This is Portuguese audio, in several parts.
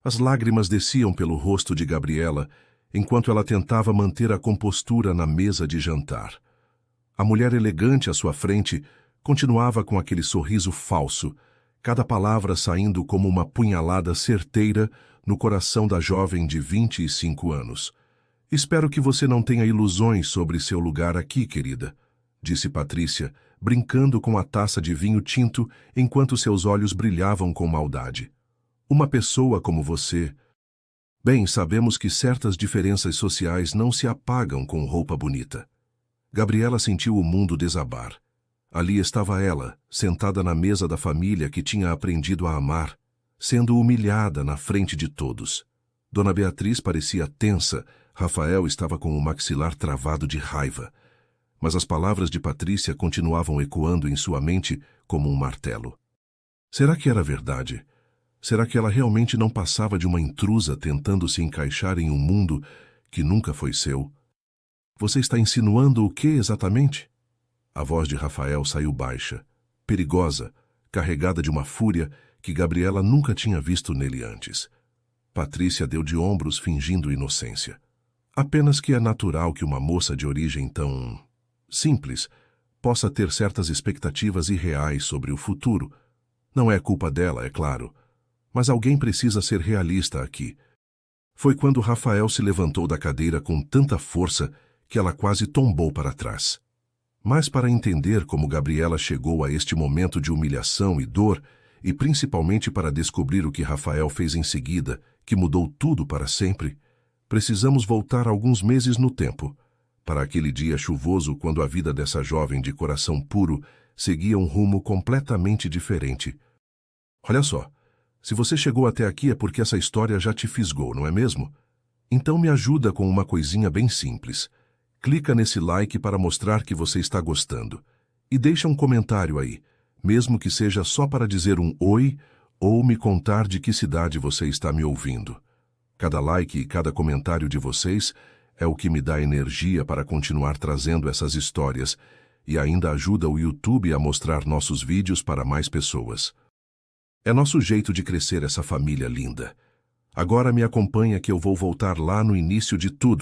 As lágrimas desciam pelo rosto de Gabriela, enquanto ela tentava manter a compostura na mesa de jantar. A mulher elegante à sua frente continuava com aquele sorriso falso, cada palavra saindo como uma punhalada certeira no coração da jovem de 25 anos. Espero que você não tenha ilusões sobre seu lugar aqui, querida, disse Patrícia, brincando com a taça de vinho tinto enquanto seus olhos brilhavam com maldade. Uma pessoa como você... Bem, sabemos que certas diferenças sociais não se apagam com roupa bonita. Gabriela sentiu o mundo desabar. Ali estava ela, sentada na mesa da família que tinha aprendido a amar, sendo humilhada na frente de todos. Dona Beatriz parecia tensa, Rafael estava com o maxilar travado de raiva. Mas as palavras de Patrícia continuavam ecoando em sua mente como um martelo. Será que era verdade? Será que ela realmente não passava de uma intrusa tentando se encaixar em um mundo que nunca foi seu? Você está insinuando o que exatamente? A voz de Rafael saiu baixa, perigosa, carregada de uma fúria que Gabriela nunca tinha visto nele antes. Patrícia deu de ombros fingindo inocência. Apenas que é natural que uma moça de origem tão simples possa ter certas expectativas irreais sobre o futuro. Não é culpa dela, é claro. Mas alguém precisa ser realista aqui. Foi quando Rafael se levantou da cadeira com tanta força que ela quase tombou para trás. Mas para entender como Gabriela chegou a este momento de humilhação e dor, e principalmente para descobrir o que Rafael fez em seguida, que mudou tudo para sempre, precisamos voltar alguns meses no tempo, para aquele dia chuvoso quando a vida dessa jovem de coração puro seguia um rumo completamente diferente. Olha só. Se você chegou até aqui é porque essa história já te fisgou, não é mesmo? Então me ajuda com uma coisinha bem simples. Clica nesse like para mostrar que você está gostando. E deixa um comentário aí, mesmo que seja só para dizer um oi ou me contar de que cidade você está me ouvindo. Cada like e cada comentário de vocês é o que me dá energia para continuar trazendo essas histórias e ainda ajuda o YouTube a mostrar nossos vídeos para mais pessoas. É nosso jeito de crescer essa família linda. Agora me acompanha que eu vou voltar lá no início de tudo.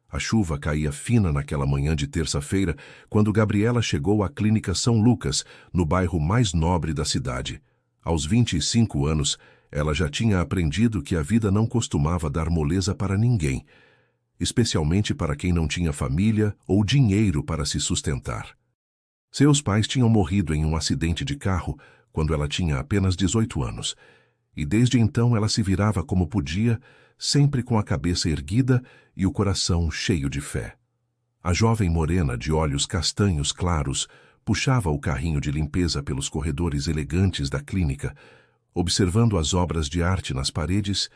A chuva caía fina naquela manhã de terça-feira, quando Gabriela chegou à Clínica São Lucas, no bairro mais nobre da cidade. Aos 25 anos, ela já tinha aprendido que a vida não costumava dar moleza para ninguém, especialmente para quem não tinha família ou dinheiro para se sustentar. Seus pais tinham morrido em um acidente de carro quando ela tinha apenas 18 anos, e desde então ela se virava como podia, sempre com a cabeça erguida e o coração cheio de fé. A jovem morena de olhos castanhos claros puxava o carrinho de limpeza pelos corredores elegantes da clínica, observando as obras de arte nas paredes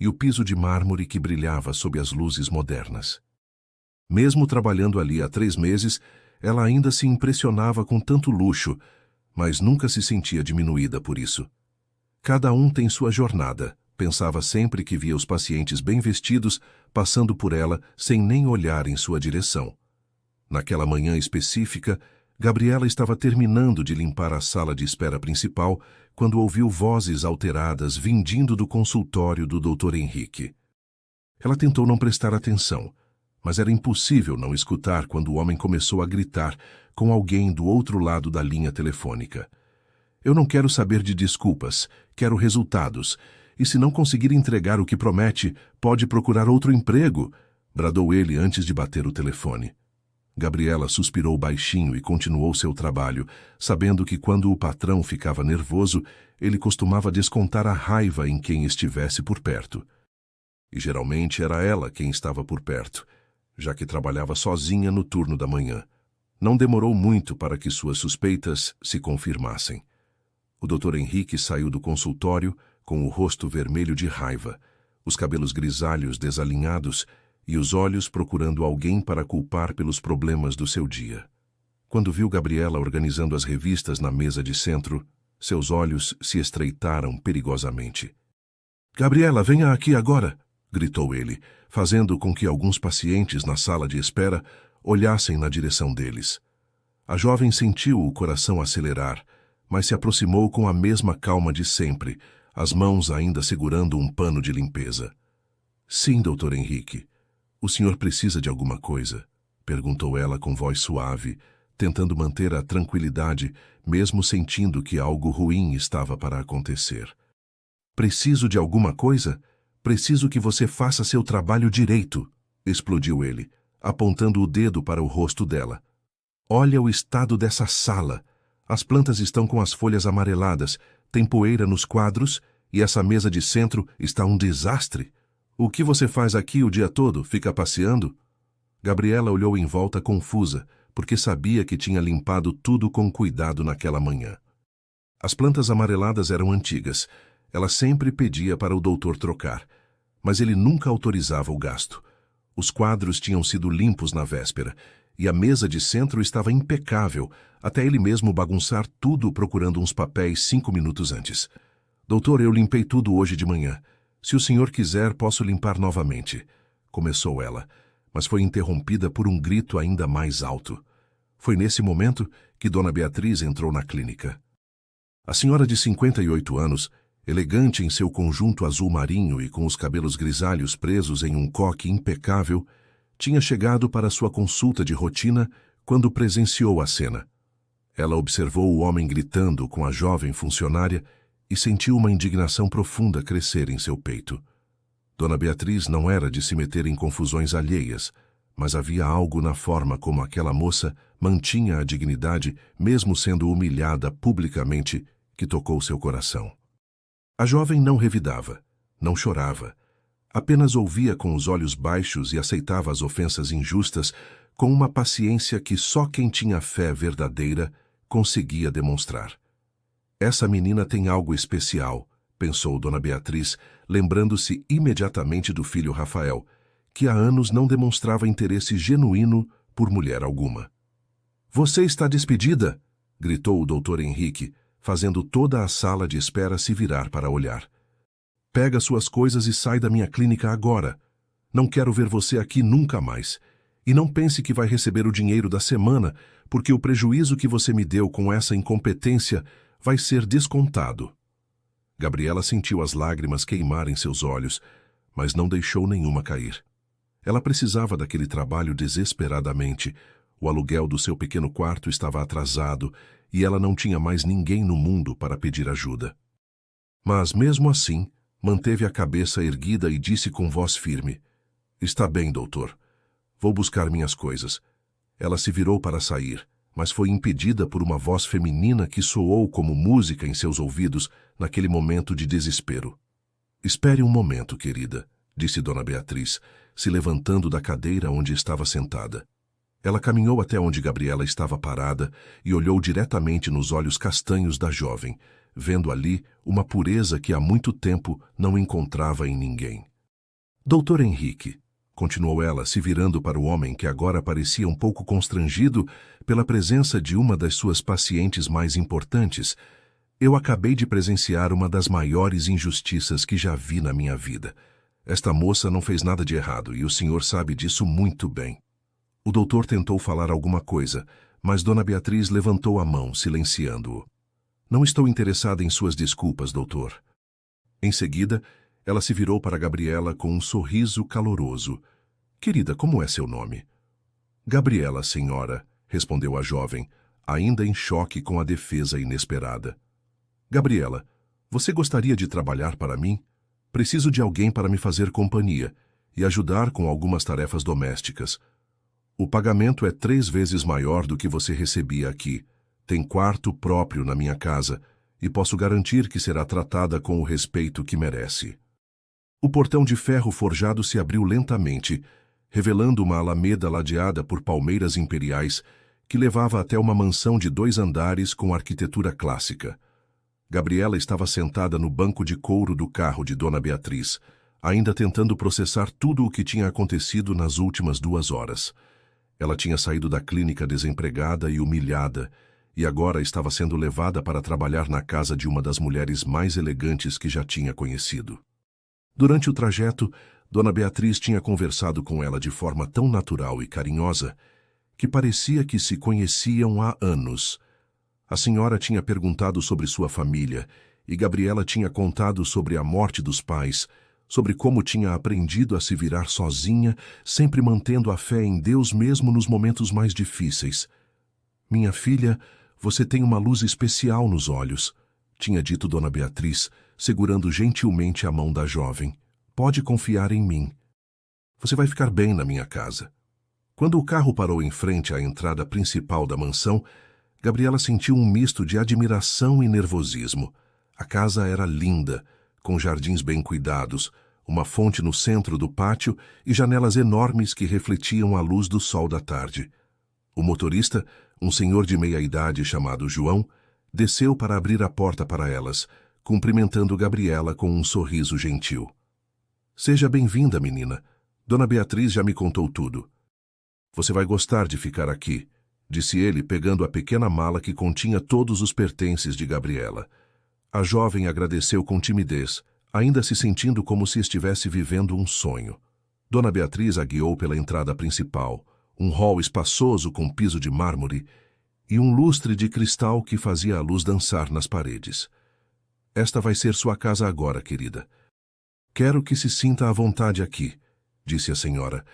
e o piso de mármore que brilhava sob as luzes modernas. Mesmo trabalhando ali há 3 meses, ela ainda se impressionava com tanto luxo, mas nunca se sentia diminuída por isso. Cada um tem sua jornada, pensava sempre que via os pacientes bem vestidos passando por ela sem nem olhar em sua direção. Naquela manhã específica, Gabriela estava terminando de limpar a sala de espera principal quando ouviu vozes alteradas vindindo do consultório do Dr. Henrique. Ela tentou não prestar atenção, mas era impossível não escutar quando o homem começou a gritar com alguém do outro lado da linha telefônica. Eu não quero saber de desculpas, quero resultados. E se não conseguir entregar o que promete, pode procurar outro emprego, bradou ele antes de bater o telefone. Gabriela suspirou baixinho e continuou seu trabalho, sabendo que quando o patrão ficava nervoso, ele costumava descontar a raiva em quem estivesse por perto. E geralmente era ela quem estava por perto, já que trabalhava sozinha no turno da manhã. Não demorou muito para que suas suspeitas se confirmassem. O Dr. Henrique saiu do consultório com o rosto vermelho de raiva, os cabelos grisalhos desalinhados e os olhos procurando alguém para culpar pelos problemas do seu dia. Quando viu Gabriela organizando as revistas na mesa de centro, seus olhos se estreitaram perigosamente. "Gabriela, venha aqui agora!" gritou ele, fazendo com que alguns pacientes na sala de espera olhassem na direção deles. A jovem sentiu o coração acelerar, mas se aproximou com a mesma calma de sempre, as mãos ainda segurando um pano de limpeza. Sim, Dr. Henrique. O senhor precisa de alguma coisa? Perguntou ela com voz suave, tentando manter a tranquilidade, mesmo sentindo que algo ruim estava para acontecer. Preciso de alguma coisa? Preciso que você faça seu trabalho direito, explodiu ele, apontando o dedo para o rosto dela. Olha o estado dessa sala. As plantas estão com as folhas amareladas, tem poeira nos quadros e essa mesa de centro está um desastre. O que você faz aqui o dia todo? Fica passeando? Gabriela olhou em volta confusa, porque sabia que tinha limpado tudo com cuidado naquela manhã. As plantas amareladas eram antigas. Ela sempre pedia para o doutor trocar, mas ele nunca autorizava o gasto. Os quadros tinham sido limpos na véspera, e a mesa de centro estava impecável, até ele mesmo bagunçar tudo procurando uns papéis 5 minutos antes. Doutor, eu limpei tudo hoje de manhã. Se o senhor quiser, posso limpar novamente, começou ela, mas foi interrompida por um grito ainda mais alto. Foi nesse momento que Dona Beatriz entrou na clínica. A senhora de 58 anos, elegante em seu conjunto azul marinho e com os cabelos grisalhos presos em um coque impecável, tinha chegado para sua consulta de rotina quando presenciou a cena. Ela observou o homem gritando com a jovem funcionária e sentiu uma indignação profunda crescer em seu peito. Dona Beatriz não era de se meter em confusões alheias, mas havia algo na forma como aquela moça mantinha a dignidade, mesmo sendo humilhada publicamente, que tocou seu coração. A jovem não revidava, não chorava, apenas ouvia com os olhos baixos e aceitava as ofensas injustas com uma paciência que só quem tinha fé verdadeira conseguia demonstrar. Essa menina tem algo especial, pensou Dona Beatriz, lembrando-se imediatamente do filho Rafael, que há anos não demonstrava interesse genuíno por mulher alguma. Você está despedida, gritou o Dr. Henrique, fazendo toda a sala de espera se virar para olhar. Pega suas coisas e sai da minha clínica agora. Não quero ver você aqui nunca mais. E não pense que vai receber o dinheiro da semana, porque o prejuízo que você me deu com essa incompetência vai ser descontado. Gabriela sentiu as lágrimas queimarem seus olhos, mas não deixou nenhuma cair. Ela precisava daquele trabalho desesperadamente. O aluguel do seu pequeno quarto estava atrasado e ela não tinha mais ninguém no mundo para pedir ajuda. Mas, mesmo assim, manteve a cabeça erguida e disse com voz firme: Está bem, doutor. Vou buscar minhas coisas. Ela se virou para sair, mas foi impedida por uma voz feminina que soou como música em seus ouvidos naquele momento de desespero. Espere um momento, querida, disse Dona Beatriz, se levantando da cadeira onde estava sentada. Ela caminhou até onde Gabriela estava parada e olhou diretamente nos olhos castanhos da jovem, vendo ali uma pureza que há muito tempo não encontrava em ninguém. Doutor Henrique, continuou ela, se virando para o homem que agora parecia um pouco constrangido pela presença de uma das suas pacientes mais importantes, eu acabei de presenciar uma das maiores injustiças que já vi na minha vida. Esta moça não fez nada de errado e o senhor sabe disso muito bem. O doutor tentou falar alguma coisa, mas Dona Beatriz levantou a mão, silenciando-o. Não estou interessada em suas desculpas, doutor. Em seguida, ela se virou para Gabriela com um sorriso caloroso. Querida, como é seu nome? Gabriela, senhora, respondeu a jovem, ainda em choque com a defesa inesperada. Gabriela, você gostaria de trabalhar para mim? Preciso de alguém para me fazer companhia e ajudar com algumas tarefas domésticas. O pagamento é 3 vezes maior do que você recebia aqui. Tem quarto próprio na minha casa e posso garantir que será tratada com o respeito que merece. O portão de ferro forjado se abriu lentamente, revelando uma alameda ladeada por palmeiras imperiais que levava até uma mansão de 2 andares com arquitetura clássica. Gabriela estava sentada no banco de couro do carro de Dona Beatriz, ainda tentando processar tudo o que tinha acontecido nas últimas 2 horas. Ela tinha saído da clínica desempregada e humilhada, e agora estava sendo levada para trabalhar na casa de uma das mulheres mais elegantes que já tinha conhecido. Durante o trajeto, Dona Beatriz tinha conversado com ela de forma tão natural e carinhosa que parecia que se conheciam há anos. A senhora tinha perguntado sobre sua família e Gabriela tinha contado sobre a morte dos pais, sobre como tinha aprendido a se virar sozinha, sempre mantendo a fé em Deus mesmo nos momentos mais difíceis. Minha filha, você tem uma luz especial nos olhos, tinha dito Dona Beatriz, segurando gentilmente a mão da jovem. Pode confiar em mim. Você vai ficar bem na minha casa. Quando o carro parou em frente à entrada principal da mansão, Gabriela sentiu um misto de admiração e nervosismo. A casa era linda, com jardins bem cuidados, uma fonte no centro do pátio e janelas enormes que refletiam a luz do sol da tarde. O motorista, um senhor de meia-idade chamado João, desceu para abrir a porta para elas, cumprimentando Gabriela com um sorriso gentil. Seja bem-vinda, menina. Dona Beatriz já me contou tudo. Você vai gostar de ficar aqui, disse ele, pegando a pequena mala que continha todos os pertences de Gabriela. A jovem agradeceu com timidez, ainda se sentindo como se estivesse vivendo um sonho. Dona Beatriz a guiou pela entrada principal, um hall espaçoso com piso de mármore e um lustre de cristal que fazia a luz dançar nas paredes. Esta vai ser sua casa agora, querida. Quero que se sinta à vontade aqui, disse a senhora,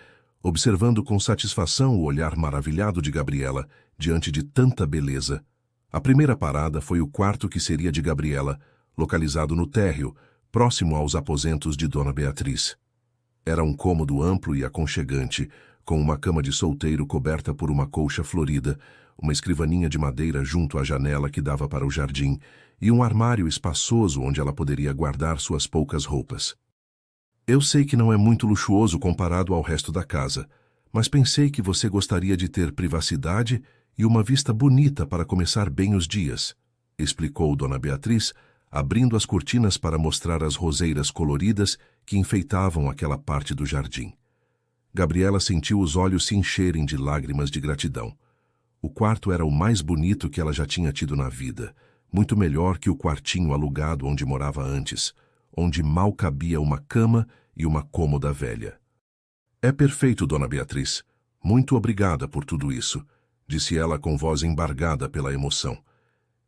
observando com satisfação o olhar maravilhado de Gabriela diante de tanta beleza. A primeira parada foi o quarto que seria de Gabriela, localizado no térreo, próximo aos aposentos de Dona Beatriz. Era um cômodo amplo e aconchegante, com uma cama de solteiro coberta por uma colcha florida, uma escrivaninha de madeira junto à janela que dava para o jardim e um armário espaçoso onde ela poderia guardar suas poucas roupas. Eu sei que não é muito luxuoso comparado ao resto da casa, mas pensei que você gostaria de ter privacidade e uma vista bonita para começar bem os dias, explicou Dona Beatriz, abrindo as cortinas para mostrar as roseiras coloridas que enfeitavam aquela parte do jardim. Gabriela sentiu os olhos se encherem de lágrimas de gratidão. O quarto era o mais bonito que ela já tinha tido na vida, muito melhor que o quartinho alugado onde morava antes, onde mal cabia uma cama e uma cômoda velha. É perfeito, Dona Beatriz. Muito obrigada por tudo isso, disse ela com voz embargada pela emoção.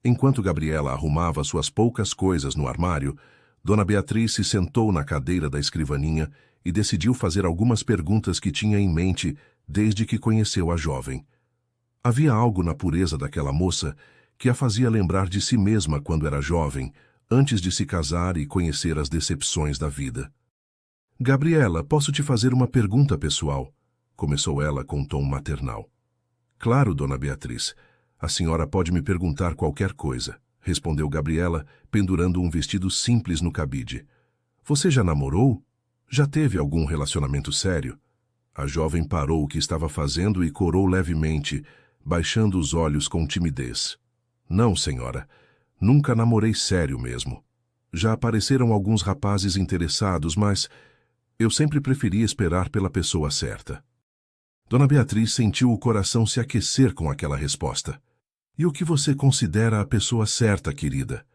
Enquanto Gabriela arrumava suas poucas coisas no armário, Dona Beatriz se sentou na cadeira da escrivaninha e decidiu fazer algumas perguntas que tinha em mente desde que conheceu a jovem. Havia algo na pureza daquela moça que a fazia lembrar de si mesma quando era jovem, antes de se casar e conhecer as decepções da vida. Gabriela, posso te fazer uma pergunta pessoal? Começou ela com tom maternal. Claro, Dona Beatriz. A senhora pode me perguntar qualquer coisa, respondeu Gabriela, pendurando um vestido simples no cabide. Você já namorou? Já teve algum relacionamento sério? A jovem parou o que estava fazendo e corou levemente, baixando os olhos com timidez. Não, senhora. Nunca namorei sério mesmo. Já apareceram alguns rapazes interessados, mas eu sempre preferi esperar pela pessoa certa. Dona Beatriz sentiu o coração se aquecer com aquela resposta. E o que você considera a pessoa certa, querida?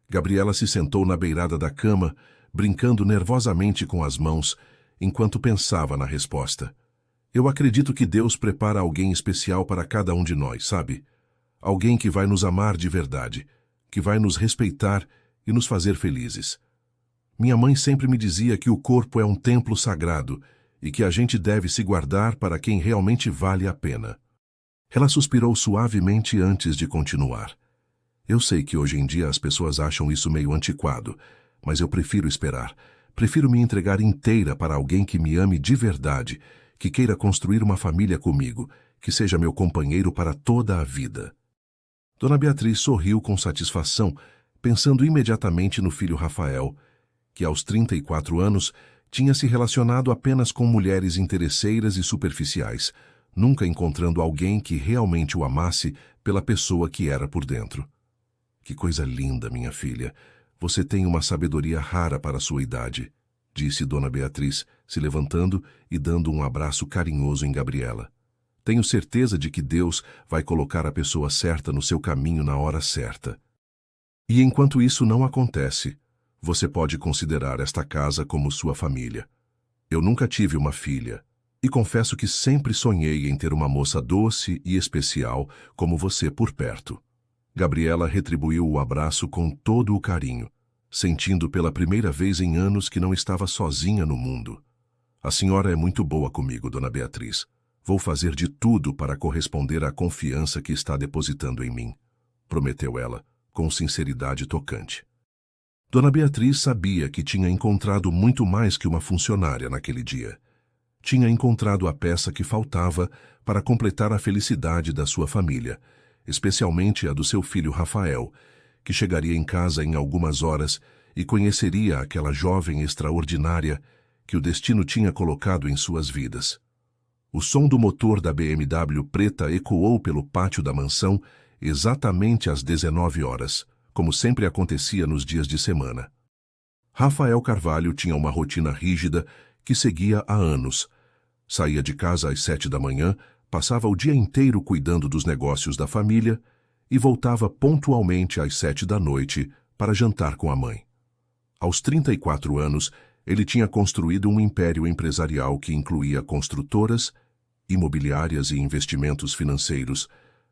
Gabriela se sentou na beirada da cama, brincando nervosamente com as mãos, enquanto pensava na resposta. Eu acredito que Deus prepara alguém especial para cada um de nós, sabe? Alguém que vai nos amar de verdade, que vai nos respeitar e nos fazer felizes. Minha mãe sempre me dizia que o corpo é um templo sagrado e que a gente deve se guardar para quem realmente vale a pena. Ela suspirou suavemente antes de continuar. Eu sei que hoje em dia as pessoas acham isso meio antiquado, mas eu prefiro esperar. Prefiro me entregar inteira para alguém que me ame de verdade, que queira construir uma família comigo, que seja meu companheiro para toda a vida. Dona Beatriz sorriu com satisfação, pensando imediatamente no filho Rafael, que aos 34 anos tinha se relacionado apenas com mulheres interesseiras e superficiais, nunca encontrando alguém que realmente o amasse pela pessoa que era por dentro. Que coisa linda, minha filha. Você tem uma sabedoria rara para a sua idade, disse Dona Beatriz, se levantando e dando um abraço carinhoso em Gabriela. Tenho certeza de que Deus vai colocar a pessoa certa no seu caminho na hora certa. E enquanto isso não acontece, você pode considerar esta casa como sua família. Eu nunca tive uma filha, e confesso que sempre sonhei em ter uma moça doce e especial como você por perto. Gabriela retribuiu o abraço com todo o carinho. sentindo pela primeira vez em anos que não estava sozinha no mundo. A senhora é muito boa comigo, Dona Beatriz. Vou fazer de tudo para corresponder à confiança que está depositando em mim, prometeu ela, com sinceridade tocante. Dona Beatriz sabia que tinha encontrado muito mais que uma funcionária naquele dia. Tinha encontrado a peça que faltava para completar a felicidade da sua família, especialmente a do seu filho Rafael, que chegaria em casa em algumas horas e conheceria aquela jovem extraordinária que o destino tinha colocado em suas vidas. O som do motor da BMW preta ecoou pelo pátio da mansão exatamente às 19 horas, como sempre acontecia nos dias de semana. Rafael Carvalho tinha uma rotina rígida que seguia há anos. Saía de casa às 7 da manhã, passava o dia inteiro cuidando dos negócios da família e voltava pontualmente às 7 da noite para jantar com a mãe. Aos 34 anos, ele tinha construído um império empresarial que incluía construtoras, imobiliárias e investimentos financeiros,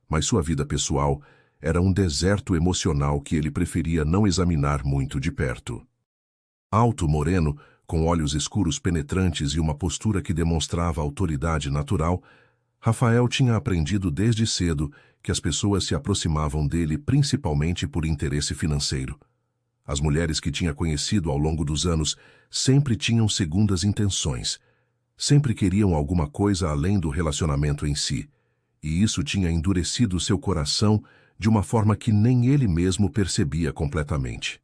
mas sua vida pessoal era um deserto emocional que ele preferia não examinar muito de perto. Alto, moreno, com olhos escuros penetrantes e uma postura que demonstrava autoridade natural, Rafael tinha aprendido desde cedo que as pessoas se aproximavam dele principalmente por interesse financeiro. As mulheres que tinha conhecido ao longo dos anos sempre tinham segundas intenções. Sempre queriam alguma coisa além do relacionamento em si, e isso tinha endurecido seu coração de uma forma que nem ele mesmo percebia completamente.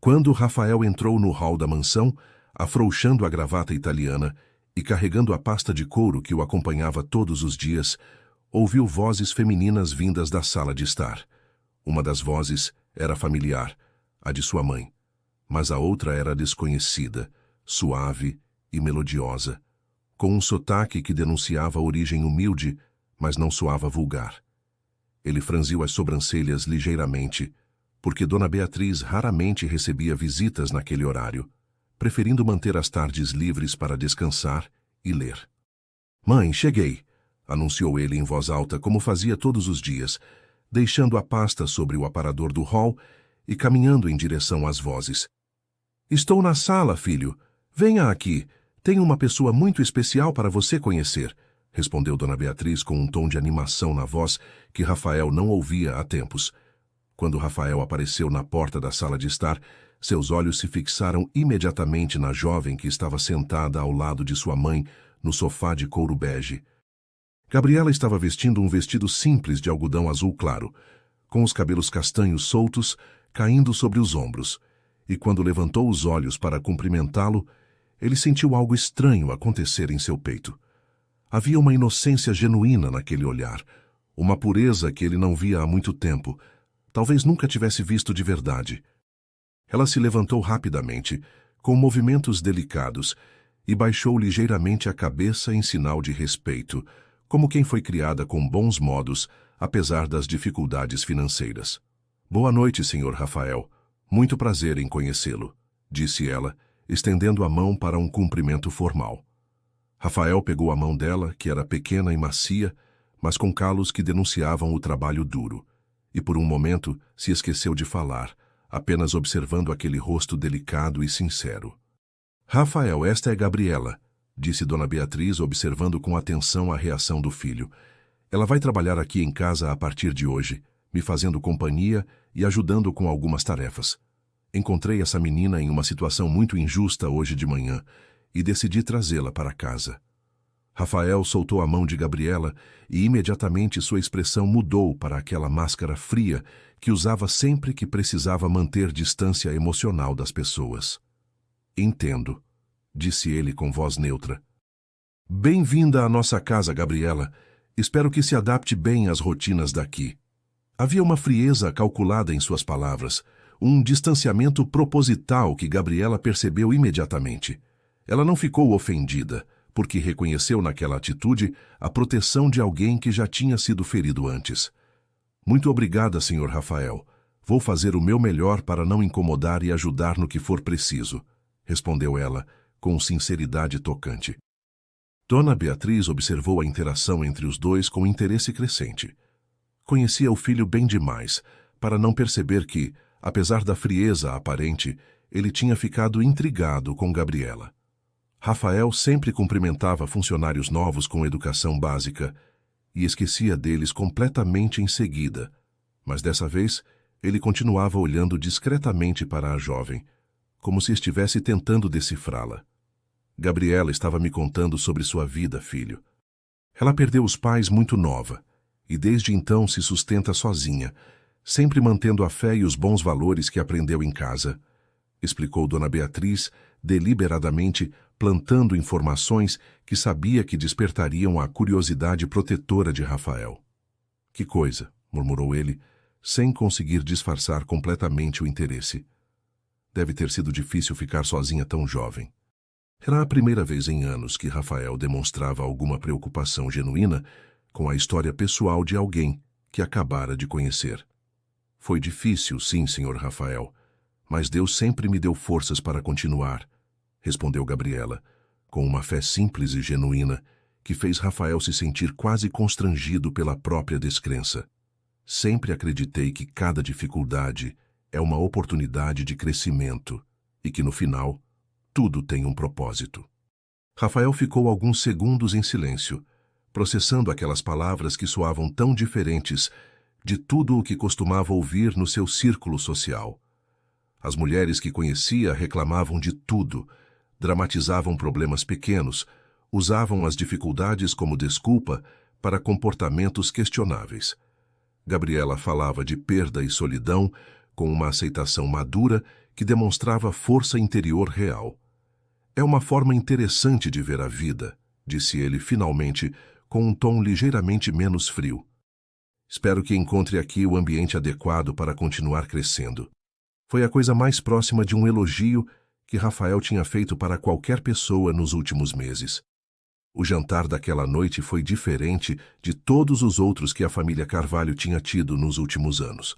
Quando Rafael entrou no hall da mansão, afrouxando a gravata italiana e carregando a pasta de couro que o acompanhava todos os dias, ouviu vozes femininas vindas da sala de estar. Uma das vozes era familiar, a de sua mãe, mas a outra era desconhecida, suave e melodiosa, com um sotaque que denunciava origem humilde, mas não soava vulgar. Ele franziu as sobrancelhas ligeiramente, porque Dona Beatriz raramente recebia visitas naquele horário, preferindo manter as tardes livres para descansar e ler. "Mãe, cheguei", anunciou ele em voz alta como fazia todos os dias, deixando a pasta sobre o aparador do hall e caminhando em direção às vozes. "Estou na sala, filho. Venha aqui. Tenho uma pessoa muito especial para você conhecer", respondeu Dona Beatriz com um tom de animação na voz que Rafael não ouvia há tempos. Quando Rafael apareceu na porta da sala de estar, seus olhos se fixaram imediatamente na jovem que estava sentada ao lado de sua mãe no sofá de couro bege. Gabriela estava vestindo um vestido simples de algodão azul claro, com os cabelos castanhos soltos caindo sobre os ombros, e quando levantou os olhos para cumprimentá-lo, ele sentiu algo estranho acontecer em seu peito. Havia uma inocência genuína naquele olhar, uma pureza que ele não via há muito tempo, talvez nunca tivesse visto de verdade. Ela se levantou rapidamente, com movimentos delicados, e baixou ligeiramente a cabeça em sinal de respeito, como quem foi criada com bons modos, apesar das dificuldades financeiras. "Boa noite, Sr. Rafael. Muito prazer em conhecê-lo", disse ela, estendendo a mão para um cumprimento formal. Rafael pegou a mão dela, que era pequena e macia, mas com calos que denunciavam o trabalho duro, e por um momento se esqueceu de falar, apenas observando aquele rosto delicado e sincero. "Rafael, esta é Gabriela", disse Dona Beatriz, observando com atenção a reação do filho. "Ela vai trabalhar aqui em casa a partir de hoje, me fazendo companhia e ajudando com algumas tarefas. Encontrei essa menina em uma situação muito injusta hoje de manhã e decidi trazê-la para casa." Rafael soltou a mão de Gabriela e imediatamente sua expressão mudou para aquela máscara fria que usava sempre que precisava manter distância emocional das pessoas. "Entendo", disse ele com voz neutra. "Bem-vinda à nossa casa, Gabriela. Espero que se adapte bem às rotinas daqui." Havia uma frieza calculada em suas palavras, um distanciamento proposital que Gabriela percebeu imediatamente. Ela não ficou ofendida, porque reconheceu naquela atitude a proteção de alguém que já tinha sido ferido antes. "Muito obrigada, Sr. Rafael. Vou fazer o meu melhor para não incomodar e ajudar no que for preciso", respondeu ela, com sinceridade tocante. Dona Beatriz observou a interação entre os dois com interesse crescente. Conhecia o filho bem demais para não perceber que, apesar da frieza aparente, ele tinha ficado intrigado com Gabriela. Rafael sempre cumprimentava funcionários novos com educação básica e esquecia deles completamente em seguida, mas dessa vez ele continuava olhando discretamente para a jovem, como se estivesse tentando decifrá-la. Gabriela estava me contando sobre sua vida, filho. Ela perdeu os pais muito nova e desde então se sustenta sozinha, sempre mantendo a fé e os bons valores que aprendeu em casa, explicou Dona Beatriz, deliberadamente plantando informações que sabia que despertariam a curiosidade protetora de Rafael. Que coisa, murmurou ele, sem conseguir disfarçar completamente o interesse. Deve ter sido difícil ficar sozinha tão jovem. Era a primeira vez em anos que Rafael demonstrava alguma preocupação genuína com a história pessoal de alguém que acabara de conhecer. Foi difícil, sim, senhor Rafael, mas Deus sempre me deu forças para continuar, respondeu Gabriela, com uma fé simples e genuína que fez Rafael se sentir quase constrangido pela própria descrença. Sempre acreditei que cada dificuldade é uma oportunidade de crescimento e que, no final, tudo tem um propósito. Rafael ficou alguns segundos em silêncio, processando aquelas palavras que soavam tão diferentes de tudo o que costumava ouvir no seu círculo social. As mulheres que conhecia reclamavam de tudo, dramatizavam problemas pequenos, usavam as dificuldades como desculpa para comportamentos questionáveis. Gabriela falava de perda e solidão com uma aceitação madura que demonstrava força interior real. É uma forma interessante de ver a vida, disse ele finalmente, com um tom ligeiramente menos frio. Espero que encontre aqui o ambiente adequado para continuar crescendo. Foi a coisa mais próxima de um elogio que Rafael tinha feito para qualquer pessoa nos últimos meses. O jantar daquela noite foi diferente de todos os outros que a família Carvalho tinha tido nos últimos anos.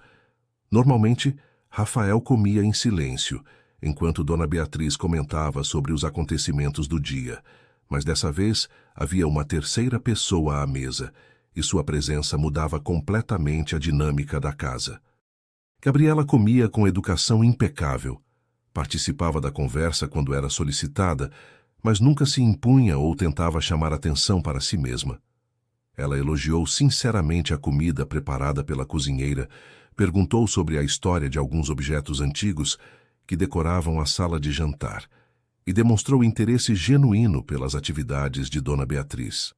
Normalmente, Rafael comia em silêncio, enquanto Dona Beatriz comentava sobre os acontecimentos do dia, mas dessa vez havia uma terceira pessoa à mesa, e sua presença mudava completamente a dinâmica da casa. Gabriela comia com educação impecável, participava da conversa quando era solicitada, mas nunca se impunha ou tentava chamar atenção para si mesma. Ela elogiou sinceramente a comida preparada pela cozinheira, perguntou sobre a história de alguns objetos antigos que decoravam a sala de jantar e demonstrou interesse genuíno pelas atividades de Dona Beatriz.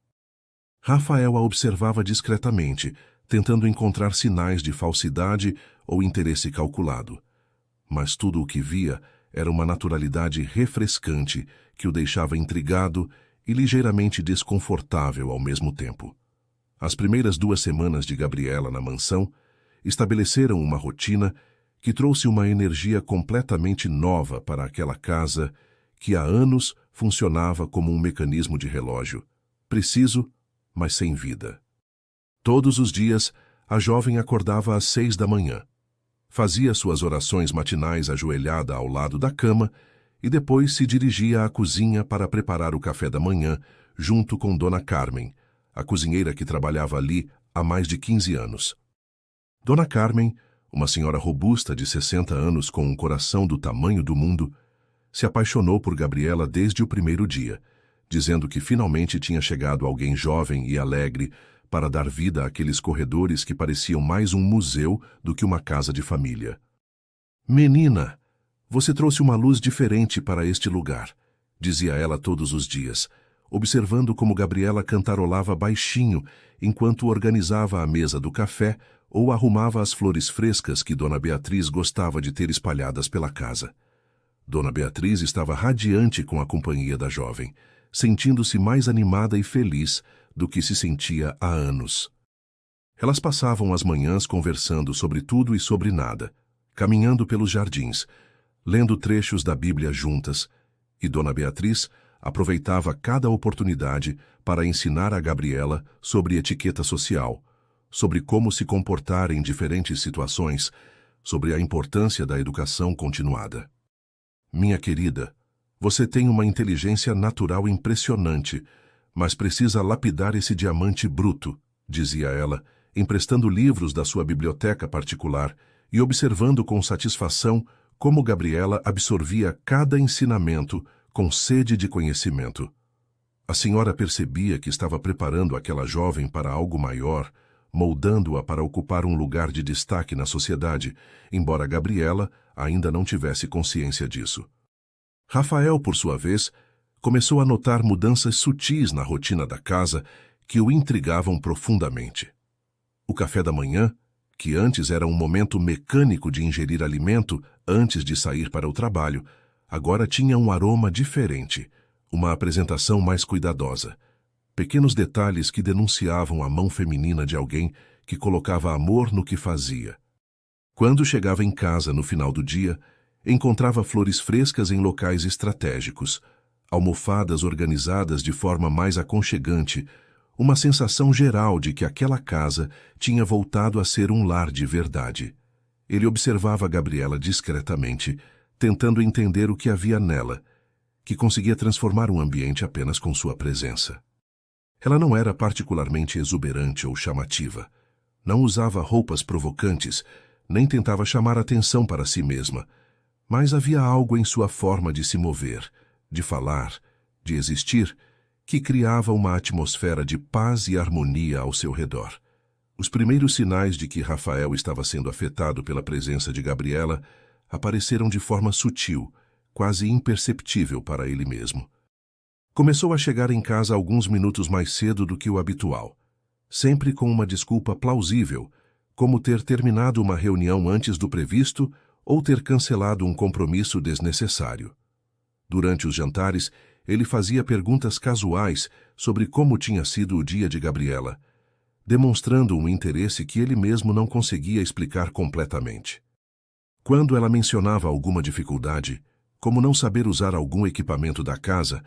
Rafael a observava discretamente, tentando encontrar sinais de falsidade ou interesse calculado. Mas tudo o que via era uma naturalidade refrescante que o deixava intrigado e ligeiramente desconfortável ao mesmo tempo. As primeiras 2 semanas de Gabriela na mansão estabeleceram uma rotina que trouxe uma energia completamente nova para aquela casa que há anos funcionava como um mecanismo de relógio, preciso, mas sem vida. Todos os dias, a jovem acordava às 6 da manhã. Fazia suas orações matinais ajoelhada ao lado da cama e depois se dirigia à cozinha para preparar o café da manhã junto com Dona Carmen, a cozinheira que trabalhava ali há mais de 15 anos. Dona Carmen, uma senhora robusta de 60 anos com um coração do tamanho do mundo, se apaixonou por Gabriela desde o primeiro dia, dizendo que finalmente tinha chegado alguém jovem e alegre para dar vida àqueles corredores que pareciam mais um museu do que uma casa de família. "Menina, você trouxe uma luz diferente para este lugar", dizia ela todos os dias, observando como Gabriela cantarolava baixinho enquanto organizava a mesa do café ou arrumava as flores frescas que Dona Beatriz gostava de ter espalhadas pela casa. Dona Beatriz estava radiante com a companhia da jovem, sentindo-se mais animada e feliz do que se sentia há anos. Elas passavam as manhãs conversando sobre tudo e sobre nada, caminhando pelos jardins, lendo trechos da Bíblia juntas, e Dona Beatriz aproveitava cada oportunidade para ensinar a Gabriela sobre etiqueta social, sobre como se comportar em diferentes situações, sobre a importância da educação continuada. "Minha querida, você tem uma inteligência natural impressionante, mas precisa lapidar esse diamante bruto", dizia ela, emprestando livros da sua biblioteca particular e observando com satisfação como Gabriela absorvia cada ensinamento com sede de conhecimento. A senhora percebia que estava preparando aquela jovem para algo maior, moldando-a para ocupar um lugar de destaque na sociedade, embora Gabriela ainda não tivesse consciência disso. Rafael, por sua vez, começou a notar mudanças sutis na rotina da casa que o intrigavam profundamente. O café da manhã, que antes era um momento mecânico de ingerir alimento antes de sair para o trabalho, agora tinha um aroma diferente, uma apresentação mais cuidadosa. Pequenos detalhes que denunciavam a mão feminina de alguém que colocava amor no que fazia. Quando chegava em casa no final do dia, encontrava flores frescas em locais estratégicos, almofadas organizadas de forma mais aconchegante, uma sensação geral de que aquela casa tinha voltado a ser um lar de verdade. Ele observava Gabriela discretamente, tentando entender o que havia nela, que conseguia transformar um ambiente apenas com sua presença. Ela não era particularmente exuberante ou chamativa. Não usava roupas provocantes, nem tentava chamar atenção para si mesma, mas havia algo em sua forma de se mover, de falar, de existir, que criava uma atmosfera de paz e harmonia ao seu redor. Os primeiros sinais de que Rafael estava sendo afetado pela presença de Gabriela apareceram de forma sutil, quase imperceptível para ele mesmo. Começou a chegar em casa alguns minutos mais cedo do que o habitual, sempre com uma desculpa plausível, como ter terminado uma reunião antes do previsto ou ter cancelado um compromisso desnecessário. Durante os jantares, ele fazia perguntas casuais sobre como tinha sido o dia de Gabriela, demonstrando um interesse que ele mesmo não conseguia explicar completamente. Quando ela mencionava alguma dificuldade, como não saber usar algum equipamento da casa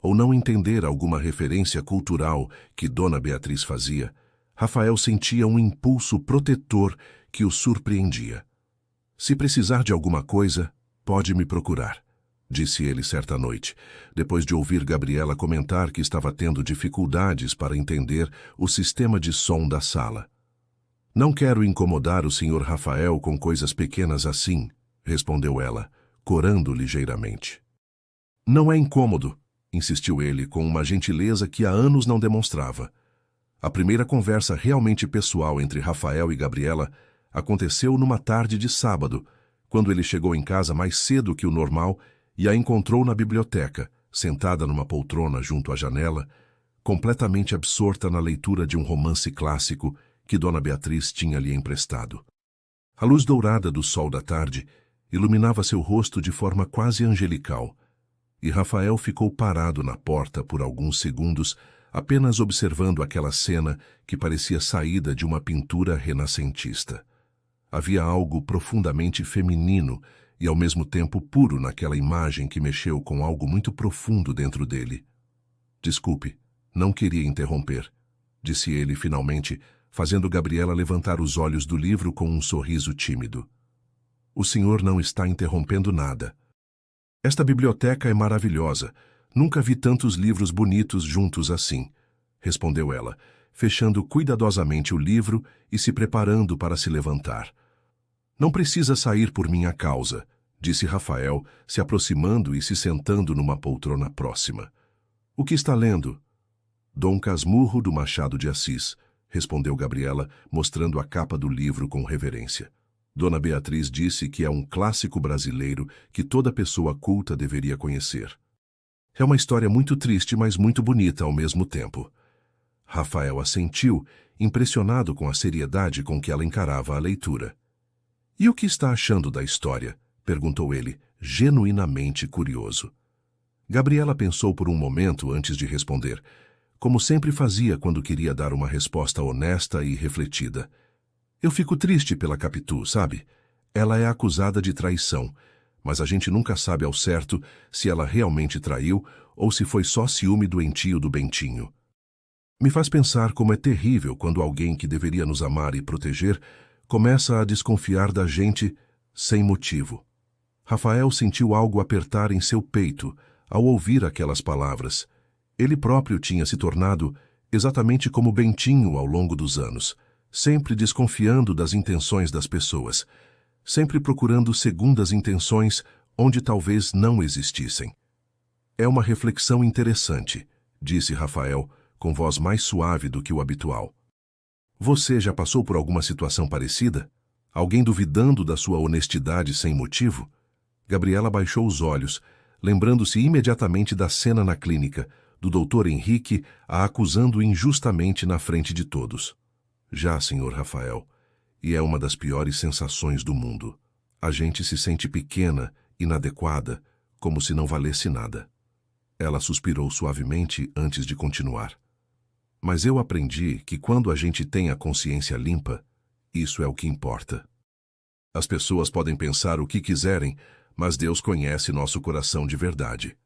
ou não entender alguma referência cultural que Dona Beatriz fazia, Rafael sentia um impulso protetor que o surpreendia. "Se precisar de alguma coisa, pode me procurar", disse ele certa noite, depois de ouvir Gabriela comentar que estava tendo dificuldades para entender o sistema de som da sala. "Não quero incomodar o Sr. Rafael com coisas pequenas assim", respondeu ela, corando ligeiramente. "Não é incômodo", insistiu ele com uma gentileza que há anos não demonstrava. A primeira conversa realmente pessoal entre Rafael e Gabriela aconteceu numa tarde de sábado, quando ele chegou em casa mais cedo que o normal e a encontrou na biblioteca, sentada numa poltrona junto à janela, completamente absorta na leitura de um romance clássico que Dona Beatriz tinha lhe emprestado. A luz dourada do sol da tarde iluminava seu rosto de forma quase angelical, e Rafael ficou parado na porta por alguns segundos, apenas observando aquela cena que parecia saída de uma pintura renascentista. Havia algo profundamente feminino e ao mesmo tempo puro naquela imagem que mexeu com algo muito profundo dentro dele. "Desculpe, não queria interromper", disse ele finalmente, fazendo Gabriela levantar os olhos do livro com um sorriso tímido. "O senhor não está interrompendo nada. Esta biblioteca é maravilhosa. Nunca vi tantos livros bonitos juntos assim", respondeu ela, fechando cuidadosamente o livro e se preparando para se levantar. "Não precisa sair por minha causa", disse Rafael, se aproximando e se sentando numa poltrona próxima. "O que está lendo?" "Dom Casmurro do Machado de Assis", respondeu Gabriela, mostrando a capa do livro com reverência. Dona Beatriz disse que é um clássico brasileiro que toda pessoa culta deveria conhecer. "É uma história muito triste, mas muito bonita ao mesmo tempo." Rafael assentiu, impressionado com a seriedade com que ela encarava a leitura. "E o que está achando da história?" perguntou ele, genuinamente curioso. Gabriela pensou por um momento antes de responder, como sempre fazia quando queria dar uma resposta honesta e refletida. "Eu fico triste pela Capitu, sabe? Ela é acusada de traição, mas a gente nunca sabe ao certo se ela realmente traiu ou se foi só ciúme doentio do Bentinho. Me faz pensar como é terrível quando alguém que deveria nos amar e proteger começa a desconfiar da gente sem motivo." Rafael sentiu algo apertar em seu peito ao ouvir aquelas palavras. Ele próprio tinha se tornado exatamente como Bentinho ao longo dos anos, sempre desconfiando das intenções das pessoas. sempre procurando segundas intenções onde talvez não existissem. É uma reflexão interessante, disse Rafael, com voz mais suave do que o habitual. Você já passou por alguma situação parecida? Alguém duvidando da sua honestidade sem motivo? Gabriela baixou os olhos, lembrando-se imediatamente da cena na clínica, do Dr. Henrique a acusando injustamente na frente de todos. Já, Sr. Rafael, e é uma das piores sensações do mundo. A gente se sente pequena, inadequada, como se não valesse nada. Ela suspirou suavemente antes de continuar. Mas eu aprendi que quando a gente tem a consciência limpa, isso é o que importa. As pessoas podem pensar o que quiserem, mas Deus conhece nosso coração de verdade.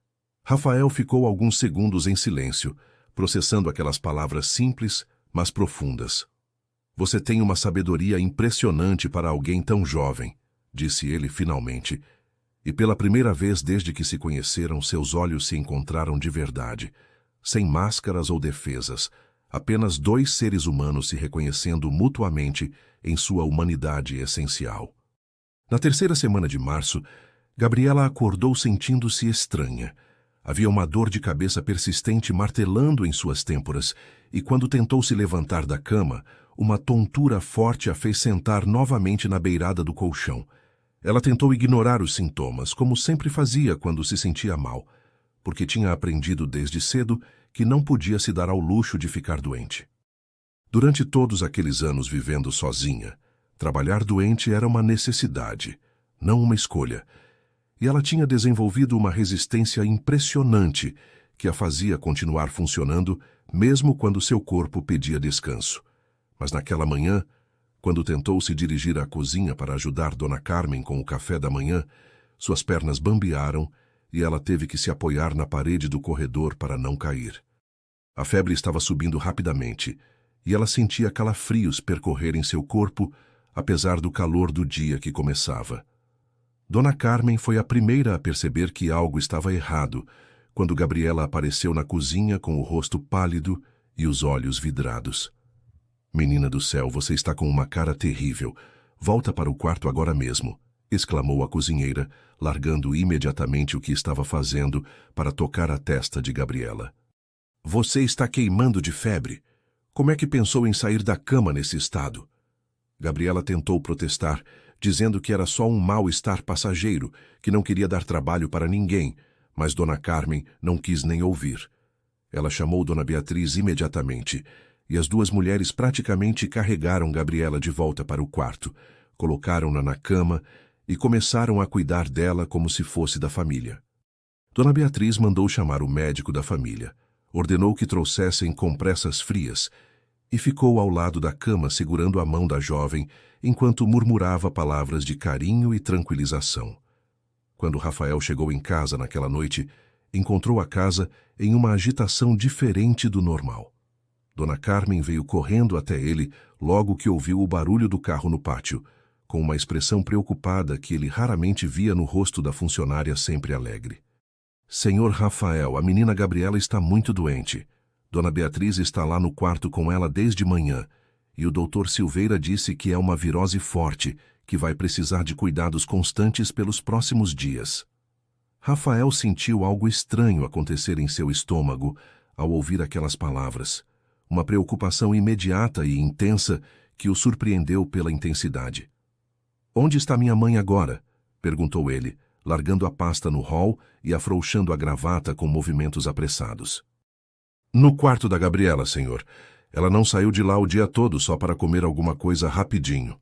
Rafael ficou alguns segundos em silêncio, processando aquelas palavras simples, mas profundas. Você tem uma sabedoria impressionante para alguém tão jovem, disse ele finalmente, e pela primeira vez desde que se conheceram, seus olhos se encontraram de verdade, sem máscaras ou defesas, apenas dois seres humanos se reconhecendo mutuamente em sua humanidade essencial. Na terceira semana de março, Gabriela acordou sentindo-se estranha. Havia uma dor de cabeça persistente martelando em suas têmporas, e quando tentou se levantar da cama, uma tontura forte a fez sentar novamente na beirada do colchão. Ela tentou ignorar os sintomas, como sempre fazia quando se sentia mal, porque tinha aprendido desde cedo que não podia se dar ao luxo de ficar doente. Durante todos aqueles anos vivendo sozinha, trabalhar doente era uma necessidade, não uma escolha, e ela tinha desenvolvido uma resistência impressionante que a fazia continuar funcionando mesmo quando seu corpo pedia descanso. Mas naquela manhã, quando tentou se dirigir à cozinha para ajudar Dona Carmen com o café da manhã, suas pernas bambearam e ela teve que se apoiar na parede do corredor para não cair. A febre estava subindo rapidamente e ela sentia calafrios percorrerem seu corpo, apesar do calor do dia que começava. Dona Carmen foi a primeira a perceber que algo estava errado quando Gabriela apareceu na cozinha com o rosto pálido e os olhos vidrados. "Menina do céu, você está com uma cara terrível. Volta para o quarto agora mesmo", exclamou a cozinheira, largando imediatamente o que estava fazendo para tocar a testa de Gabriela. "Você está queimando de febre. Como é que pensou em sair da cama nesse estado?" Gabriela tentou protestar, dizendo que era só um mal-estar passageiro, que não queria dar trabalho para ninguém, mas Dona Carmen não quis nem ouvir. Ela chamou Dona Beatriz imediatamente, e as duas mulheres praticamente carregaram Gabriela de volta para o quarto, colocaram-na na cama e começaram a cuidar dela como se fosse da família. Dona Beatriz mandou chamar o médico da família, ordenou que trouxessem compressas frias e ficou ao lado da cama segurando a mão da jovem enquanto murmurava palavras de carinho e tranquilização. Quando Rafael chegou em casa naquela noite, encontrou a casa em uma agitação diferente do normal. Dona Carmen veio correndo até ele logo que ouviu o barulho do carro no pátio, com uma expressão preocupada que ele raramente via no rosto da funcionária sempre alegre. "Senhor Rafael, a menina Gabriela está muito doente. Dona Beatriz está lá no quarto com ela desde manhã, e o Dr. Silveira disse que é uma virose forte, que vai precisar de cuidados constantes pelos próximos dias." Rafael sentiu algo estranho acontecer em seu estômago ao ouvir aquelas palavras, uma preocupação imediata e intensa que o surpreendeu pela intensidade. "Onde está minha mãe agora?" perguntou ele, largando a pasta no hall e afrouxando a gravata com movimentos apressados. "No quarto da Gabriela, senhor. Ela não saiu de lá o dia todo só para comer alguma coisa rapidinho."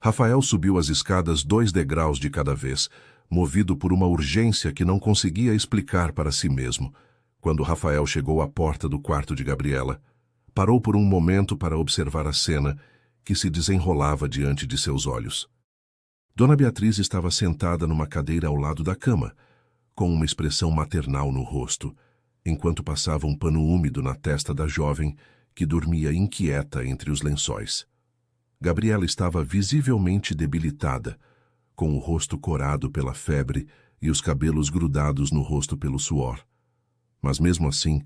Rafael subiu as escadas 2 degraus de cada vez, movido por uma urgência que não conseguia explicar para si mesmo. Quando Rafael chegou à porta do quarto de Gabriela, parou por um momento para observar a cena que se desenrolava diante de seus olhos. Dona Beatriz estava sentada numa cadeira ao lado da cama, com uma expressão maternal no rosto, enquanto passava um pano úmido na testa da jovem, que dormia inquieta entre os lençóis. Gabriela estava visivelmente debilitada, com o rosto corado pela febre e os cabelos grudados no rosto pelo suor. Mas mesmo assim,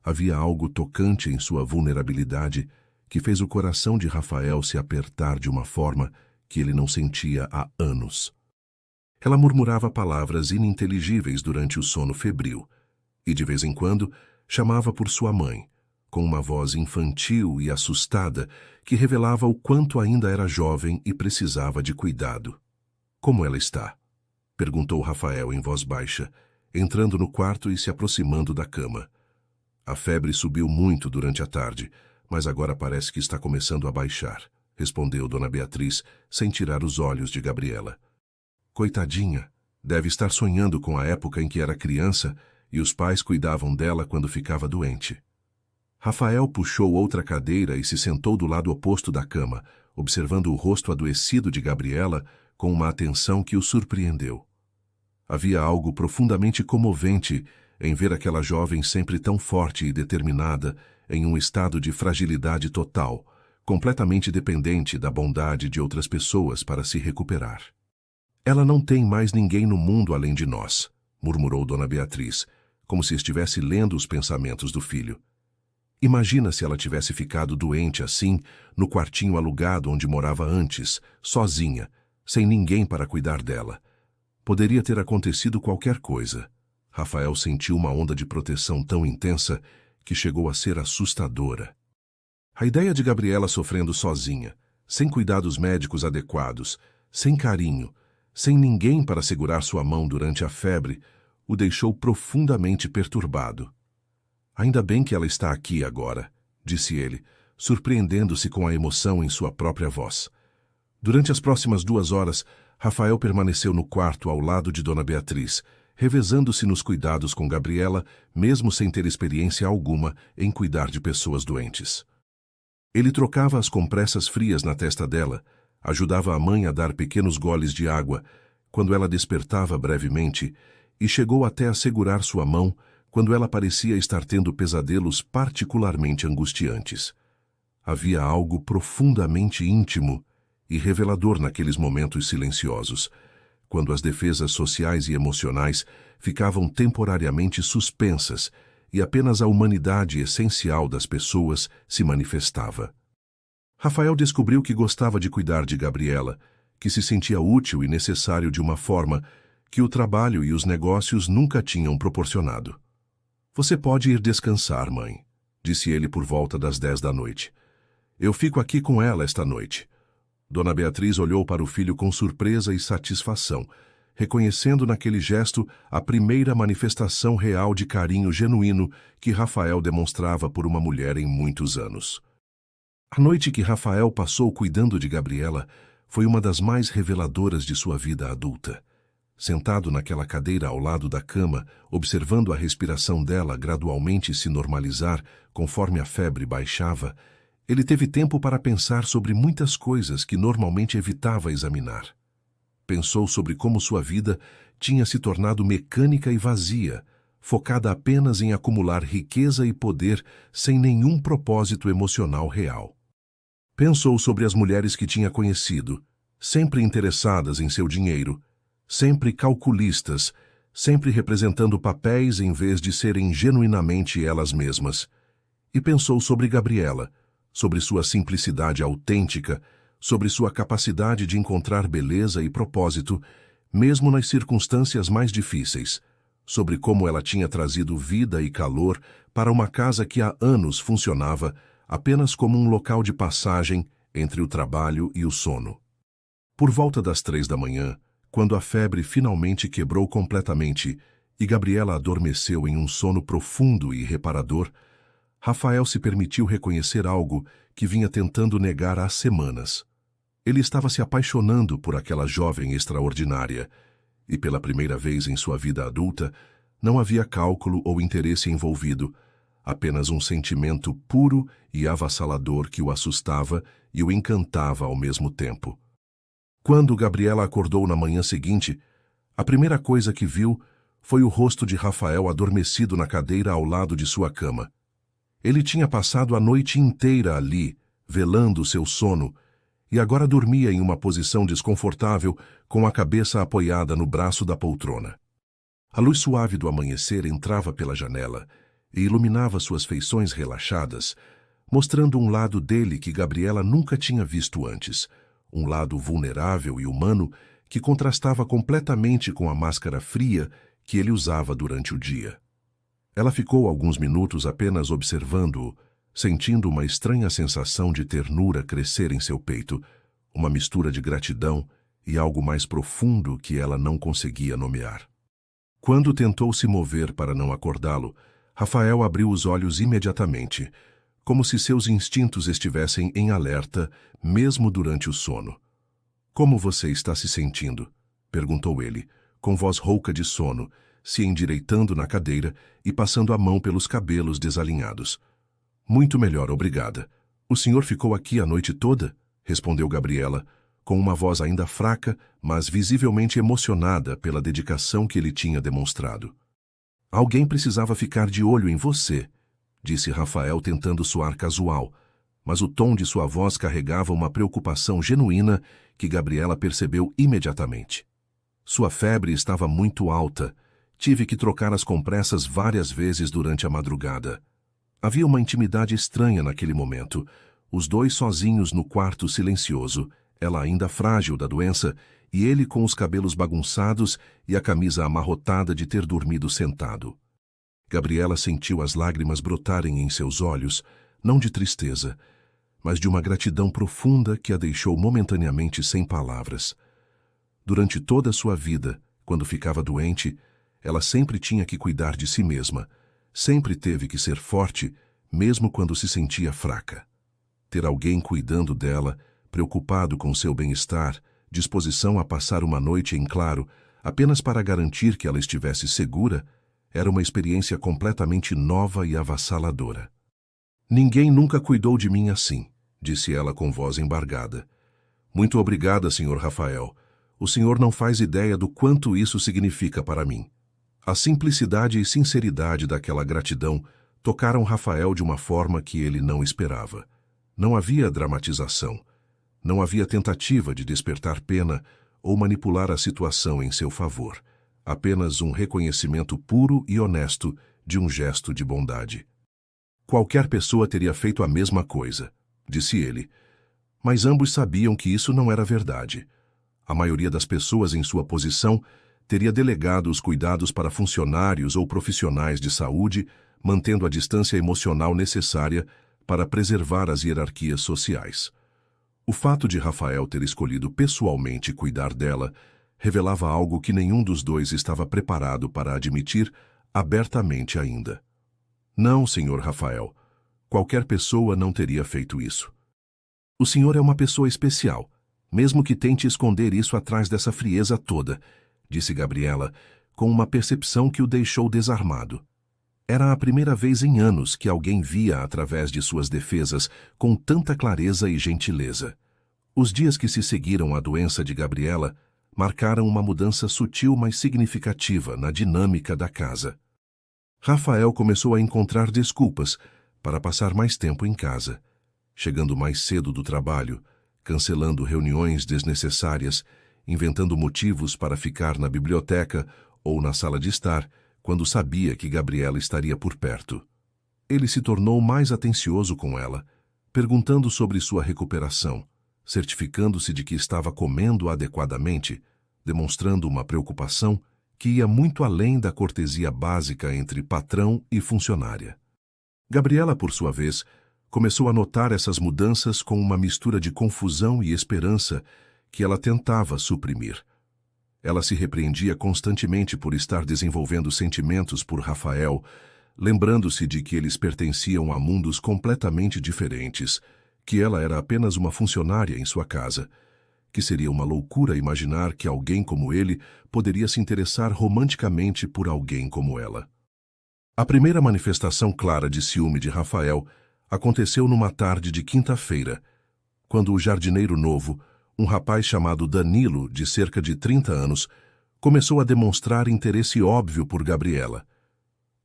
havia algo tocante em sua vulnerabilidade que fez o coração de Rafael se apertar de uma forma que ele não sentia há anos. Ela murmurava palavras ininteligíveis durante o sono febril e, de vez em quando, chamava por sua mãe, com uma voz infantil e assustada que revelava o quanto ainda era jovem e precisava de cuidado. "Como ela está?" perguntou Rafael em voz baixa, entrando no quarto e se aproximando da cama. "A febre subiu muito durante a tarde, mas agora parece que está começando a baixar", respondeu Dona Beatriz, sem tirar os olhos de Gabriela. "Coitadinha, deve estar sonhando com a época em que era criança e os pais cuidavam dela quando ficava doente." Rafael puxou outra cadeira e se sentou do lado oposto da cama, observando o rosto adoecido de Gabriela com uma atenção que o surpreendeu. Havia algo profundamente comovente em ver aquela jovem sempre tão forte e determinada em um estado de fragilidade total, completamente dependente da bondade de outras pessoas para se recuperar. "Ela não tem mais ninguém no mundo além de nós", murmurou Dona Beatriz, como se estivesse lendo os pensamentos do filho. "Imagina se ela tivesse ficado doente assim, no quartinho alugado onde morava antes, sozinha, sem ninguém para cuidar dela. Poderia ter acontecido qualquer coisa." Rafael sentiu uma onda de proteção tão intensa que chegou a ser assustadora. A ideia de Gabriela sofrendo sozinha, sem cuidados médicos adequados, sem carinho, sem ninguém para segurar sua mão durante a febre, o deixou profundamente perturbado. "Ainda bem que ela está aqui agora", disse ele, surpreendendo-se com a emoção em sua própria voz. Durante as próximas 2 horas, Rafael permaneceu no quarto ao lado de Dona Beatriz, revezando-se nos cuidados com Gabriela, mesmo sem ter experiência alguma em cuidar de pessoas doentes. Ele trocava as compressas frias na testa dela, ajudava a mãe a dar pequenos goles de água quando ela despertava brevemente e chegou até a segurar sua mão quando ela parecia estar tendo pesadelos particularmente angustiantes. Havia algo profundamente íntimo e revelador naqueles momentos silenciosos, quando as defesas sociais e emocionais ficavam temporariamente suspensas e apenas a humanidade essencial das pessoas se manifestava. Rafael descobriu que gostava de cuidar de Gabriela, que se sentia útil e necessário de uma forma que o trabalho e os negócios nunca tinham proporcionado. "Você pode ir descansar, mãe", disse ele por volta das 10 da noite. "Eu fico aqui com ela esta noite." Dona Beatriz olhou para o filho com surpresa e satisfação, reconhecendo naquele gesto a primeira manifestação real de carinho genuíno que Rafael demonstrava por uma mulher em muitos anos. A noite que Rafael passou cuidando de Gabriela foi uma das mais reveladoras de sua vida adulta. Sentado naquela cadeira ao lado da cama, observando a respiração dela gradualmente se normalizar conforme a febre baixava, ele teve tempo para pensar sobre muitas coisas que normalmente evitava examinar. Pensou sobre como sua vida tinha se tornado mecânica e vazia, focada apenas em acumular riqueza e poder sem nenhum propósito emocional real. Pensou sobre as mulheres que tinha conhecido, sempre interessadas em seu dinheiro, sempre calculistas, sempre representando papéis em vez de serem genuinamente elas mesmas. E pensou sobre Gabriela, sobre sua simplicidade autêntica, sobre sua capacidade de encontrar beleza e propósito, mesmo nas circunstâncias mais difíceis, sobre como ela tinha trazido vida e calor para uma casa que há anos funcionava apenas como um local de passagem entre o trabalho e o sono. Por volta das 3 da manhã, quando a febre finalmente quebrou completamente e Gabriela adormeceu em um sono profundo e reparador, Rafael se permitiu reconhecer algo que vinha tentando negar há semanas. Ele estava se apaixonando por aquela jovem extraordinária, e pela primeira vez em sua vida adulta, não havia cálculo ou interesse envolvido, apenas um sentimento puro e avassalador que o assustava e o encantava ao mesmo tempo. Quando Gabriela acordou na manhã seguinte, a primeira coisa que viu foi o rosto de Rafael adormecido na cadeira ao lado de sua cama. Ele tinha passado a noite inteira ali, velando seu sono, e agora dormia em uma posição desconfortável, com a cabeça apoiada no braço da poltrona. A luz suave do amanhecer entrava pela janela e iluminava suas feições relaxadas, mostrando um lado dele que Gabriela nunca tinha visto antes, um lado vulnerável e humano que contrastava completamente com a máscara fria que ele usava durante o dia. Ela ficou alguns minutos apenas observando-o, sentindo uma estranha sensação de ternura crescer em seu peito, uma mistura de gratidão e algo mais profundo que ela não conseguia nomear. Quando tentou se mover para não acordá-lo, Rafael abriu os olhos imediatamente, como se seus instintos estivessem em alerta, mesmo durante o sono. "Como você está se sentindo?" perguntou ele, com voz rouca de sono, se endireitando na cadeira e passando a mão pelos cabelos desalinhados. "Muito melhor, obrigada. O senhor ficou aqui a noite toda?" respondeu Gabriela, com uma voz ainda fraca, mas visivelmente emocionada pela dedicação que ele tinha demonstrado. "Alguém precisava ficar de olho em você", disse Rafael tentando soar casual, mas o tom de sua voz carregava uma preocupação genuína que Gabriela percebeu imediatamente. Sua febre estava muito alta. Tive que trocar as compressas várias vezes durante a madrugada. Havia uma intimidade estranha naquele momento, os dois sozinhos no quarto silencioso, ela ainda frágil da doença e ele com os cabelos bagunçados e a camisa amarrotada de ter dormido sentado. Gabriela sentiu as lágrimas brotarem em seus olhos, não de tristeza, mas de uma gratidão profunda que a deixou momentaneamente sem palavras. Durante toda a sua vida, quando ficava doente, ela sempre tinha que cuidar de si mesma, sempre teve que ser forte, mesmo quando se sentia fraca. Ter alguém cuidando dela, preocupado com seu bem-estar, disposição a passar uma noite em claro, apenas para garantir que ela estivesse segura, era uma experiência completamente nova e avassaladora. "Ninguém nunca cuidou de mim assim", disse ela com voz embargada. "Muito obrigada, Sr. Rafael. O senhor não faz ideia do quanto isso significa para mim." A simplicidade e sinceridade daquela gratidão tocaram Rafael de uma forma que ele não esperava. Não havia dramatização. Não havia tentativa de despertar pena ou manipular a situação em seu favor. Apenas um reconhecimento puro e honesto de um gesto de bondade. "Qualquer pessoa teria feito a mesma coisa", disse ele. Mas ambos sabiam que isso não era verdade. A maioria das pessoas em sua posição teria delegado os cuidados para funcionários ou profissionais de saúde, mantendo a distância emocional necessária para preservar as hierarquias sociais. O fato de Rafael ter escolhido pessoalmente cuidar dela revelava algo que nenhum dos dois estava preparado para admitir abertamente ainda. "Não, Sr. Rafael. Qualquer pessoa não teria feito isso. O senhor é uma pessoa especial, mesmo que tente esconder isso atrás dessa frieza toda", disse Gabriela, com uma percepção que o deixou desarmado. Era a primeira vez em anos que alguém via através de suas defesas com tanta clareza e gentileza. Os dias que se seguiram à doença de Gabriela marcaram uma mudança sutil mas significativa na dinâmica da casa. Rafael começou a encontrar desculpas para passar mais tempo em casa, chegando mais cedo do trabalho, cancelando reuniões desnecessárias, inventando motivos para ficar na biblioteca ou na sala de estar, quando sabia que Gabriela estaria por perto. Ele se tornou mais atencioso com ela, perguntando sobre sua recuperação, certificando-se de que estava comendo adequadamente, demonstrando uma preocupação que ia muito além da cortesia básica entre patrão e funcionária. Gabriela, por sua vez, começou a notar essas mudanças com uma mistura de confusão e esperança que ela tentava suprimir. Ela se repreendia constantemente por estar desenvolvendo sentimentos por Rafael, lembrando-se de que eles pertenciam a mundos completamente diferentes, que ela era apenas uma funcionária em sua casa, que seria uma loucura imaginar que alguém como ele poderia se interessar romanticamente por alguém como ela. A primeira manifestação clara de ciúme de Rafael aconteceu numa tarde de quinta-feira, quando o jardineiro novo, um rapaz chamado Danilo, de cerca de 30 anos, começou a demonstrar interesse óbvio por Gabriela.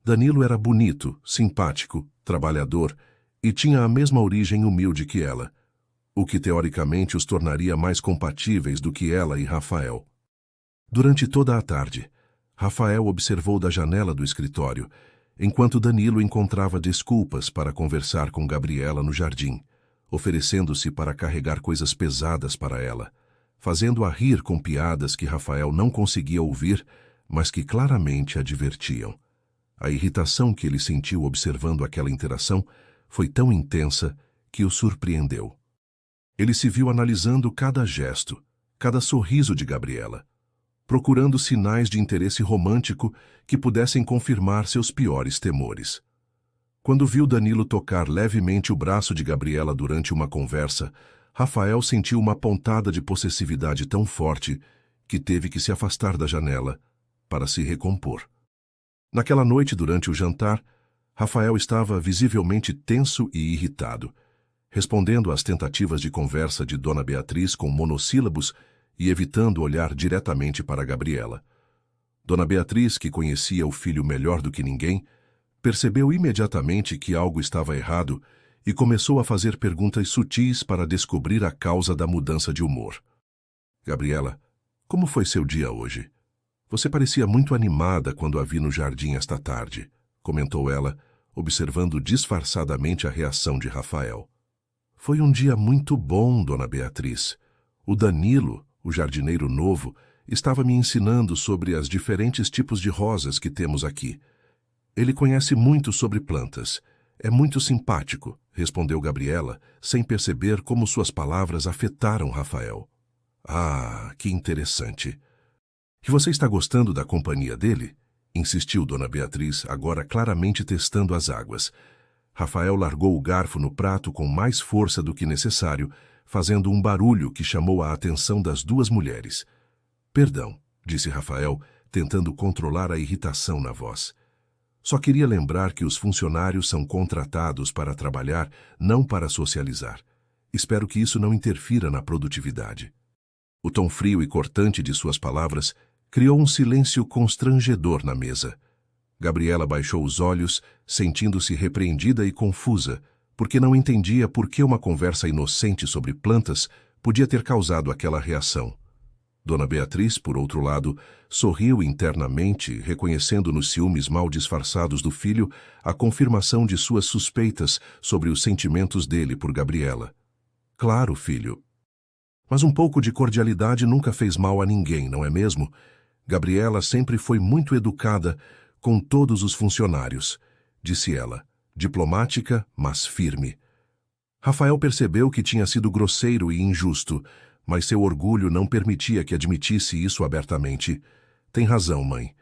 Danilo era bonito, simpático, trabalhador e tinha a mesma origem humilde que ela, o que teoricamente os tornaria mais compatíveis do que ela e Rafael. Durante toda a tarde, Rafael observou da janela do escritório, enquanto Danilo encontrava desculpas para conversar com Gabriela no jardim, oferecendo-se para carregar coisas pesadas para ela, fazendo-a rir com piadas que Rafael não conseguia ouvir, mas que claramente a divertiam. A irritação que ele sentiu observando aquela interação foi tão intensa que o surpreendeu. Ele se viu analisando cada gesto, cada sorriso de Gabriela, procurando sinais de interesse romântico que pudessem confirmar seus piores temores. Quando viu Danilo tocar levemente o braço de Gabriela durante uma conversa, Rafael sentiu uma pontada de possessividade tão forte que teve que se afastar da janela para se recompor. Naquela noite, durante o jantar, Rafael estava visivelmente tenso e irritado, respondendo às tentativas de conversa de Dona Beatriz com monossílabos e evitando olhar diretamente para Gabriela. Dona Beatriz, que conhecia o filho melhor do que ninguém, percebeu imediatamente que algo estava errado e começou a fazer perguntas sutis para descobrir a causa da mudança de humor. Gabriela, como foi seu dia hoje? Você parecia muito animada quando a vi no jardim esta tarde, comentou ela, observando disfarçadamente a reação de Rafael. Foi um dia muito bom, Dona Beatriz. O Danilo, o jardineiro novo, estava me ensinando sobre as diferentes tipos de rosas que temos aqui. Ele conhece muito sobre plantas. É muito simpático, respondeu Gabriela, sem perceber como suas palavras afetaram Rafael. Ah, que interessante. E você está gostando da companhia dele? Insistiu Dona Beatriz, agora claramente testando as águas. Rafael largou o garfo no prato com mais força do que necessário, fazendo um barulho que chamou a atenção das duas mulheres. Perdão, disse Rafael, tentando controlar a irritação na voz. Só queria lembrar que os funcionários são contratados para trabalhar, não para socializar. Espero que isso não interfira na produtividade. O tom frio e cortante de suas palavras criou um silêncio constrangedor na mesa. Gabriela baixou os olhos, sentindo-se repreendida e confusa, porque não entendia por que uma conversa inocente sobre plantas podia ter causado aquela reação. Dona Beatriz, por outro lado, sorriu internamente, reconhecendo nos ciúmes mal disfarçados do filho a confirmação de suas suspeitas sobre os sentimentos dele por Gabriela. Claro, filho. Mas um pouco de cordialidade nunca fez mal a ninguém, não é mesmo? Gabriela sempre foi muito educada com todos os funcionários, disse ela, diplomática, mas firme. Rafael percebeu que tinha sido grosseiro e injusto, mas seu orgulho não permitia que admitisse isso abertamente. Tem razão, mãe.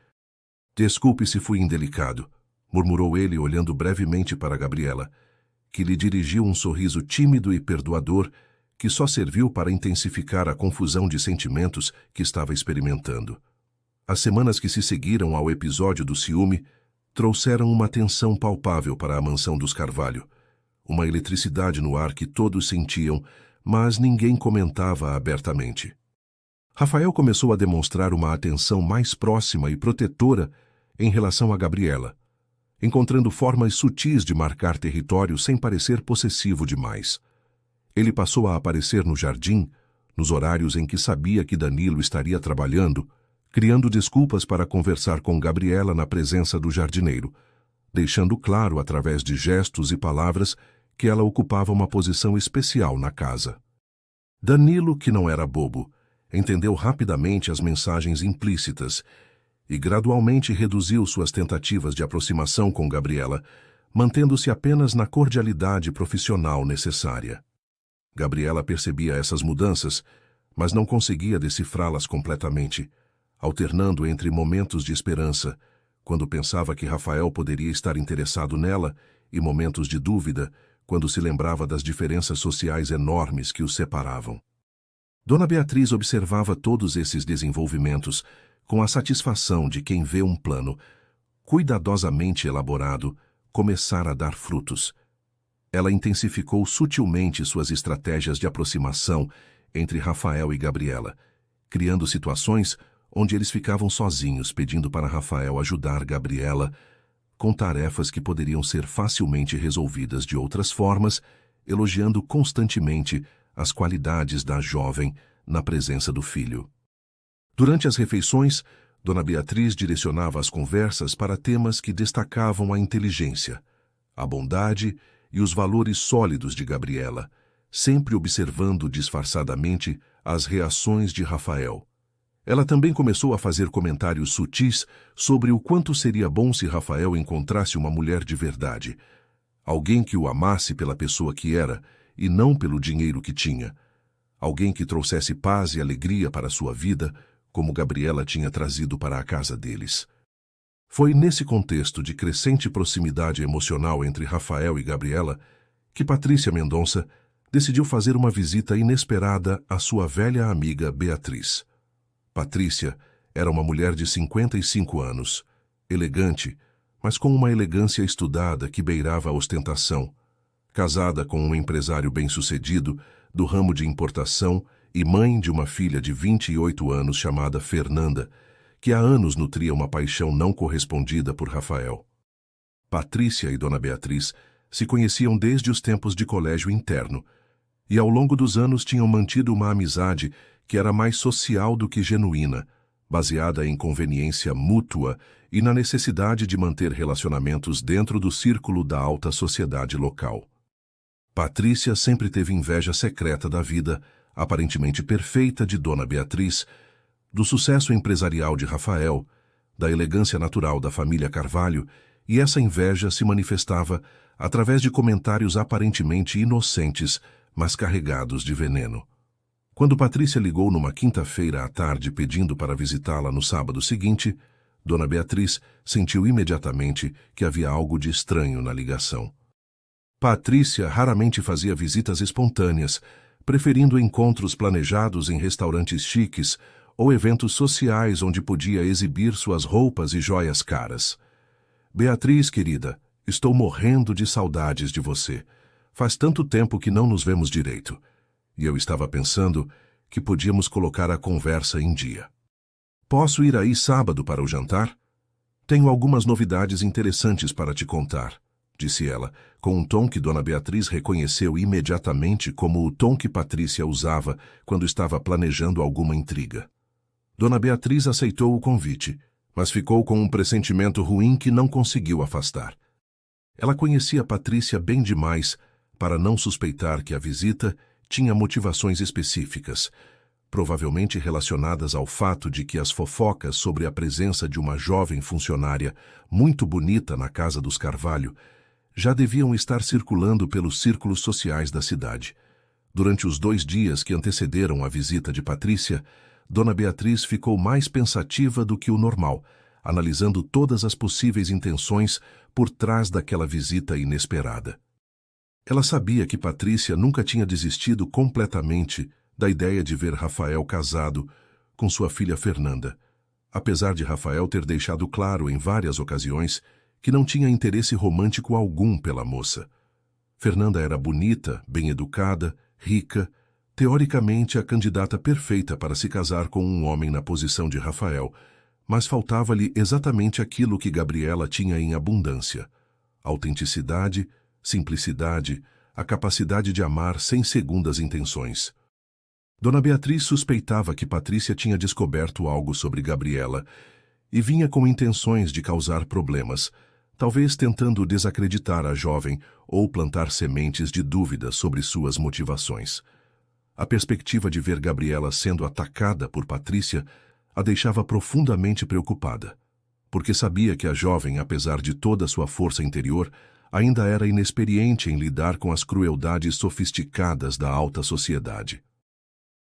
Desculpe se fui indelicado, murmurou ele olhando brevemente para Gabriela, que lhe dirigiu um sorriso tímido e perdoador que só serviu para intensificar a confusão de sentimentos que estava experimentando. As semanas que se seguiram ao episódio do ciúme trouxeram uma tensão palpável para a mansão dos Carvalho, uma eletricidade no ar que todos sentiam, mas ninguém comentava abertamente. Rafael começou a demonstrar uma atenção mais próxima e protetora em relação a Gabriela, encontrando formas sutis de marcar território sem parecer possessivo demais. Ele passou a aparecer no jardim, nos horários em que sabia que Danilo estaria trabalhando, criando desculpas para conversar com Gabriela na presença do jardineiro, deixando claro através de gestos e palavras que ela ocupava uma posição especial na casa. Danilo, que não era bobo, entendeu rapidamente as mensagens implícitas e gradualmente reduziu suas tentativas de aproximação com Gabriela, mantendo-se apenas na cordialidade profissional necessária. Gabriela percebia essas mudanças, mas não conseguia decifrá-las completamente, alternando entre momentos de esperança, quando pensava que Rafael poderia estar interessado nela, e momentos de dúvida, quando se lembrava das diferenças sociais enormes que os separavam. Dona Beatriz observava todos esses desenvolvimentos com a satisfação de quem vê um plano, cuidadosamente elaborado, começar a dar frutos. Ela intensificou sutilmente suas estratégias de aproximação entre Rafael e Gabriela, criando situações onde eles ficavam sozinhos pedindo para Rafael ajudar Gabriela com tarefas que poderiam ser facilmente resolvidas de outras formas, elogiando constantemente as qualidades da jovem na presença do filho. Durante as refeições, Dona Beatriz direcionava as conversas para temas que destacavam a inteligência, a bondade e os valores sólidos de Gabriela, sempre observando disfarçadamente as reações de Rafael. Ela também começou a fazer comentários sutis sobre o quanto seria bom se Rafael encontrasse uma mulher de verdade, alguém que o amasse pela pessoa que era e não pelo dinheiro que tinha, alguém que trouxesse paz e alegria para sua vida, como Gabriela tinha trazido para a casa deles. Foi nesse contexto de crescente proximidade emocional entre Rafael e Gabriela que Patrícia Mendonça decidiu fazer uma visita inesperada à sua velha amiga Beatriz. Patrícia era uma mulher de 55 anos, elegante, mas com uma elegância estudada que beirava a ostentação, casada com um empresário bem-sucedido do ramo de importação e mãe de uma filha de 28 anos chamada Fernanda, que há anos nutria uma paixão não correspondida por Rafael. Patrícia e Dona Beatriz se conheciam desde os tempos de colégio interno, e ao longo dos anos tinham mantido uma amizade que era mais social do que genuína, baseada em conveniência mútua e na necessidade de manter relacionamentos dentro do círculo da alta sociedade local. Patrícia sempre teve inveja secreta da vida, aparentemente perfeita, de Dona Beatriz, do sucesso empresarial de Rafael, da elegância natural da família Carvalho, e essa inveja se manifestava através de comentários aparentemente inocentes, mas carregados de veneno. Quando Patrícia ligou numa quinta-feira à tarde pedindo para visitá-la no sábado seguinte, Dona Beatriz sentiu imediatamente que havia algo de estranho na ligação. Patrícia raramente fazia visitas espontâneas, preferindo encontros planejados em restaurantes chiques ou eventos sociais onde podia exibir suas roupas e joias caras. Beatriz, querida, estou morrendo de saudades de você. Faz tanto tempo que não nos vemos direito. E eu estava pensando que podíamos colocar a conversa em dia. Posso ir aí sábado para o jantar? Tenho algumas novidades interessantes para te contar, disse ela, com um tom que Dona Beatriz reconheceu imediatamente como o tom que Patrícia usava quando estava planejando alguma intriga. Dona Beatriz aceitou o convite, mas ficou com um pressentimento ruim que não conseguiu afastar. Ela conhecia Patrícia bem demais para não suspeitar que a visita tinha motivações específicas, provavelmente relacionadas ao fato de que as fofocas sobre a presença de uma jovem funcionária muito bonita na casa dos Carvalho já deviam estar circulando pelos círculos sociais da cidade. Durante os 2 dias que antecederam a visita de Patrícia, Dona Beatriz ficou mais pensativa do que o normal, analisando todas as possíveis intenções por trás daquela visita inesperada. Ela sabia que Patrícia nunca tinha desistido completamente da ideia de ver Rafael casado com sua filha Fernanda, apesar de Rafael ter deixado claro em várias ocasiões que não tinha interesse romântico algum pela moça. Fernanda era bonita, bem-educada, rica, teoricamente a candidata perfeita para se casar com um homem na posição de Rafael, mas faltava-lhe exatamente aquilo que Gabriela tinha em abundância: autenticidade, simplicidade, a capacidade de amar sem segundas intenções. Dona Beatriz suspeitava que Patrícia tinha descoberto algo sobre Gabriela e vinha com intenções de causar problemas, talvez tentando desacreditar a jovem ou plantar sementes de dúvida sobre suas motivações. A perspectiva de ver Gabriela sendo atacada por Patrícia a deixava profundamente preocupada, porque sabia que a jovem, apesar de toda sua força interior, ainda era inexperiente em lidar com as crueldades sofisticadas da alta sociedade.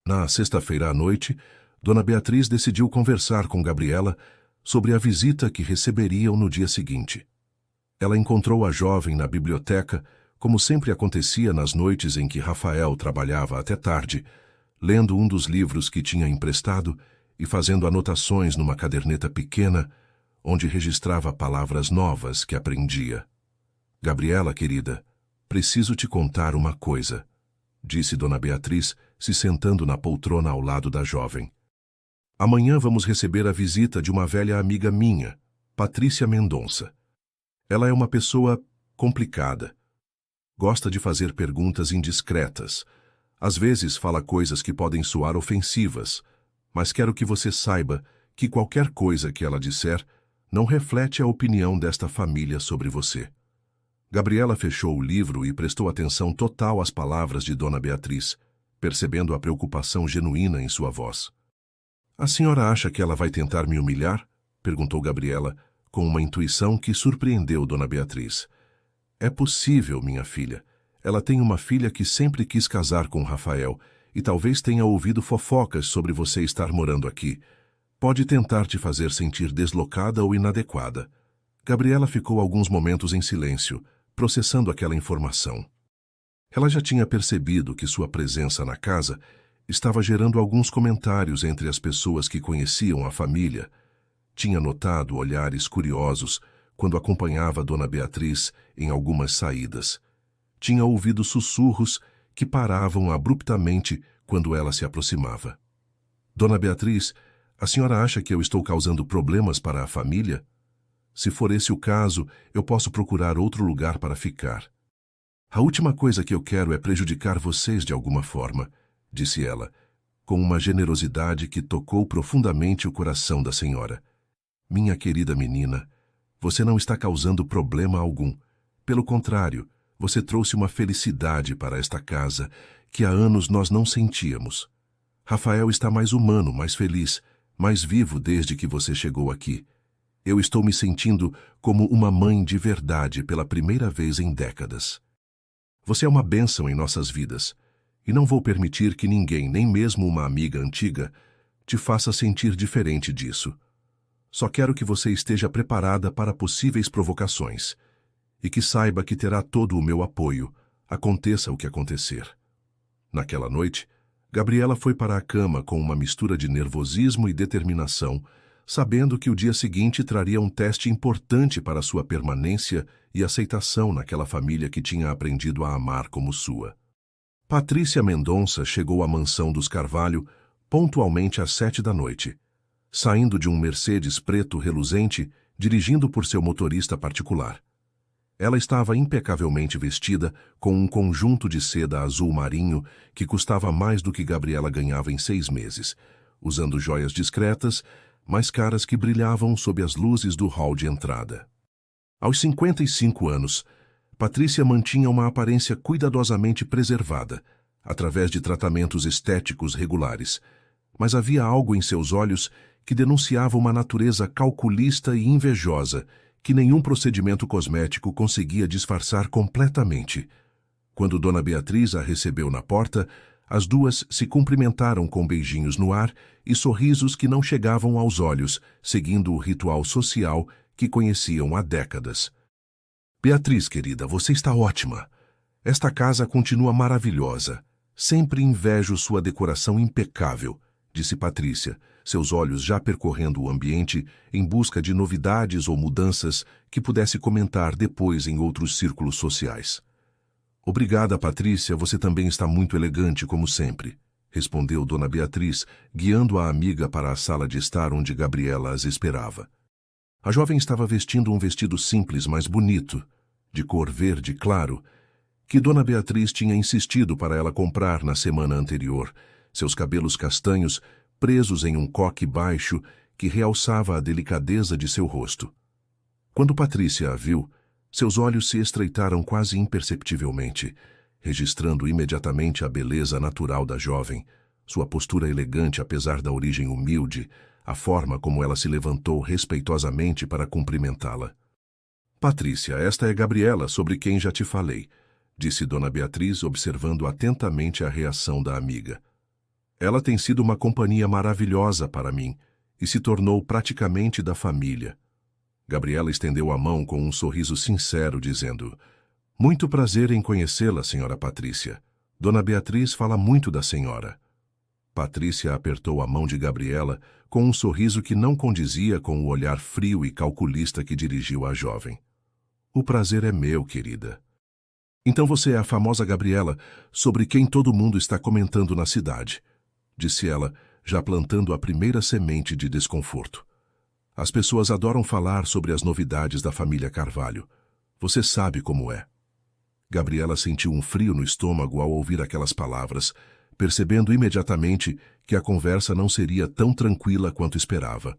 Na sexta-feira à noite, Dona Beatriz decidiu conversar com Gabriela sobre a visita que receberiam no dia seguinte. Ela encontrou a jovem na biblioteca, como sempre acontecia nas noites em que Rafael trabalhava até tarde, lendo um dos livros que tinha emprestado e fazendo anotações numa caderneta pequena, onde registrava palavras novas que aprendia. Gabriela, querida, preciso te contar uma coisa, disse Dona Beatriz, se sentando na poltrona ao lado da jovem. Amanhã vamos receber a visita de uma velha amiga minha, Patrícia Mendonça. Ela é uma pessoa complicada. Gosta de fazer perguntas indiscretas. Às vezes fala coisas que podem soar ofensivas, mas quero que você saiba que qualquer coisa que ela disser não reflete a opinião desta família sobre você. Gabriela fechou o livro e prestou atenção total às palavras de Dona Beatriz, percebendo a preocupação genuína em sua voz. A senhora acha que ela vai tentar me humilhar? Perguntou Gabriela, com uma intuição que surpreendeu Dona Beatriz. É possível, minha filha. Ela tem uma filha que sempre quis casar com Rafael e talvez tenha ouvido fofocas sobre você estar morando aqui. Pode tentar te fazer sentir deslocada ou inadequada. Gabriela ficou alguns momentos em silêncio, processando aquela informação. Ela já tinha percebido que sua presença na casa estava gerando alguns comentários entre as pessoas que conheciam a família. Tinha notado olhares curiosos quando acompanhava Dona Beatriz em algumas saídas. Tinha ouvido sussurros que paravam abruptamente quando ela se aproximava. Dona Beatriz, a senhora acha que eu estou causando problemas para a família? Se for esse o caso, eu posso procurar outro lugar para ficar. A última coisa que eu quero é prejudicar vocês de alguma forma, disse ela, com uma generosidade que tocou profundamente o coração da senhora. Minha querida menina, você não está causando problema algum. Pelo contrário, você trouxe uma felicidade para esta casa que há anos nós não sentíamos. Rafael está mais humano, mais feliz, mais vivo desde que você chegou aqui. Eu estou me sentindo como uma mãe de verdade pela primeira vez em décadas. Você é uma bênção em nossas vidas, e não vou permitir que ninguém, nem mesmo uma amiga antiga, te faça sentir diferente disso. Só quero que você esteja preparada para possíveis provocações, e que saiba que terá todo o meu apoio, aconteça o que acontecer. Naquela noite, Gabriela foi para a cama com uma mistura de nervosismo e determinação, sabendo que o dia seguinte traria um teste importante para sua permanência e aceitação naquela família que tinha aprendido a amar como sua. Patrícia Mendonça chegou à mansão dos Carvalho pontualmente às 7 da noite, saindo de um Mercedes preto reluzente, dirigindo por seu motorista particular. Ela estava impecavelmente vestida, com um conjunto de seda azul marinho que custava mais do que Gabriela ganhava em 6 meses, usando joias discretas, mais caras que brilhavam sob as luzes do hall de entrada. Aos 55 anos, Patrícia mantinha uma aparência cuidadosamente preservada, através de tratamentos estéticos regulares, mas havia algo em seus olhos que denunciava uma natureza calculista e invejosa que nenhum procedimento cosmético conseguia disfarçar completamente. Quando Dona Beatriz a recebeu na porta, as duas se cumprimentaram com beijinhos no ar e sorrisos que não chegavam aos olhos, seguindo o ritual social que conheciam há décadas. Beatriz, querida, você está ótima. Esta casa continua maravilhosa. Sempre invejo sua decoração impecável, disse Patrícia, seus olhos já percorrendo o ambiente em busca de novidades ou mudanças que pudesse comentar depois em outros círculos sociais. Obrigada, Patrícia, você também está muito elegante, como sempre, respondeu Dona Beatriz, guiando a amiga para a sala de estar onde Gabriela as esperava. A jovem estava vestindo um vestido simples, mas bonito, de cor verde claro, que Dona Beatriz tinha insistido para ela comprar na semana anterior, seus cabelos castanhos presos em um coque baixo que realçava a delicadeza de seu rosto. Quando Patrícia a viu, seus olhos se estreitaram quase imperceptivelmente, registrando imediatamente a beleza natural da jovem, sua postura elegante apesar da origem humilde, a forma como ela se levantou respeitosamente para cumprimentá-la. Patrícia, esta é Gabriela, sobre quem já te falei, disse Dona Beatriz, observando atentamente a reação da amiga. Ela tem sido uma companhia maravilhosa para mim e se tornou praticamente da família. Gabriela estendeu a mão com um sorriso sincero, dizendo: Muito prazer em conhecê-la, senhora Patrícia. Dona Beatriz fala muito da senhora. Patrícia apertou a mão de Gabriela com um sorriso que não condizia com o olhar frio e calculista que dirigiu à jovem. O prazer é meu, querida. Então você é a famosa Gabriela, sobre quem todo mundo está comentando na cidade, disse ela, já plantando a primeira semente de desconforto. As pessoas adoram falar sobre as novidades da família Carvalho. Você sabe como é. Gabriela sentiu um frio no estômago ao ouvir aquelas palavras, percebendo imediatamente que a conversa não seria tão tranquila quanto esperava.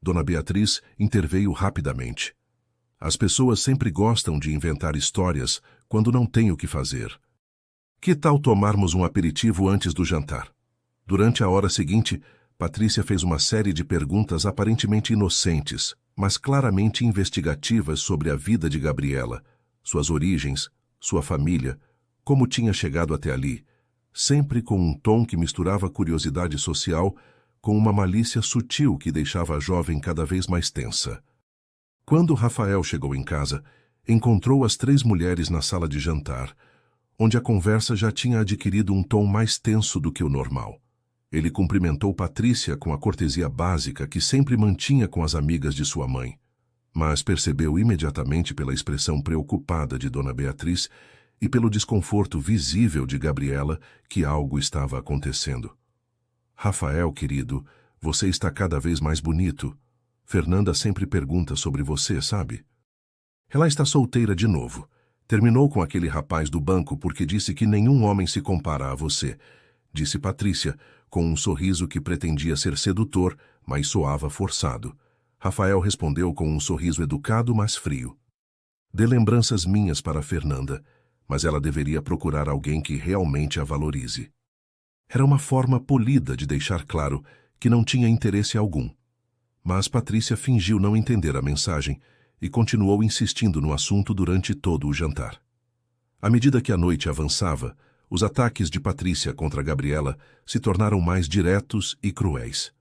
Dona Beatriz interveio rapidamente. As pessoas sempre gostam de inventar histórias quando não têm o que fazer. Que tal tomarmos um aperitivo antes do jantar? Durante a hora seguinte, Patrícia fez uma série de perguntas aparentemente inocentes, mas claramente investigativas sobre a vida de Gabriela, suas origens, sua família, como tinha chegado até ali, sempre com um tom que misturava curiosidade social com uma malícia sutil que deixava a jovem cada vez mais tensa. Quando Rafael chegou em casa, encontrou as 3 mulheres na sala de jantar, onde a conversa já tinha adquirido um tom mais tenso do que o normal. Ele cumprimentou Patrícia com a cortesia básica que sempre mantinha com as amigas de sua mãe, mas percebeu imediatamente pela expressão preocupada de Dona Beatriz e pelo desconforto visível de Gabriela que algo estava acontecendo. Rafael, querido, você está cada vez mais bonito. Fernanda sempre pergunta sobre você, sabe? Ela está solteira de novo. Terminou com aquele rapaz do banco porque disse que nenhum homem se compara a você, disse Patrícia, com um sorriso que pretendia ser sedutor, mas soava forçado. Rafael respondeu com um sorriso educado, mas frio. Dê lembranças minhas para Fernanda, mas ela deveria procurar alguém que realmente a valorize. Era uma forma polida de deixar claro que não tinha interesse algum. Mas Patrícia fingiu não entender a mensagem e continuou insistindo no assunto durante todo o jantar. À medida que a noite avançava, os ataques de Patrícia contra Gabriela se tornaram mais diretos e cruéis.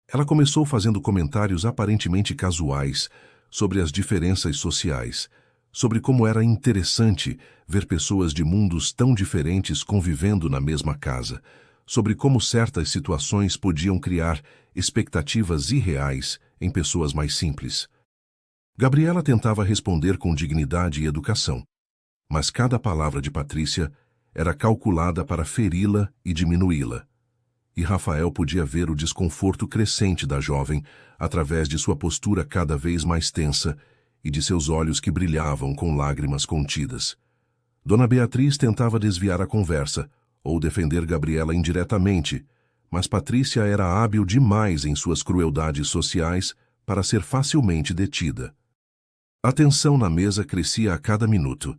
Ela começou fazendo comentários aparentemente casuais sobre as diferenças sociais, sobre como era interessante ver pessoas de mundos tão diferentes convivendo na mesma casa, sobre como certas situações podiam criar expectativas irreais em pessoas mais simples. Gabriela tentava responder com dignidade e educação, mas cada palavra de Patrícia era calculada para feri-la e diminuí-la. E Rafael podia ver o desconforto crescente da jovem através de sua postura cada vez mais tensa e de seus olhos que brilhavam com lágrimas contidas. Dona Beatriz tentava desviar a conversa ou defender Gabriela indiretamente, mas Patrícia era hábil demais em suas crueldades sociais para ser facilmente detida. A tensão na mesa crescia a cada minuto,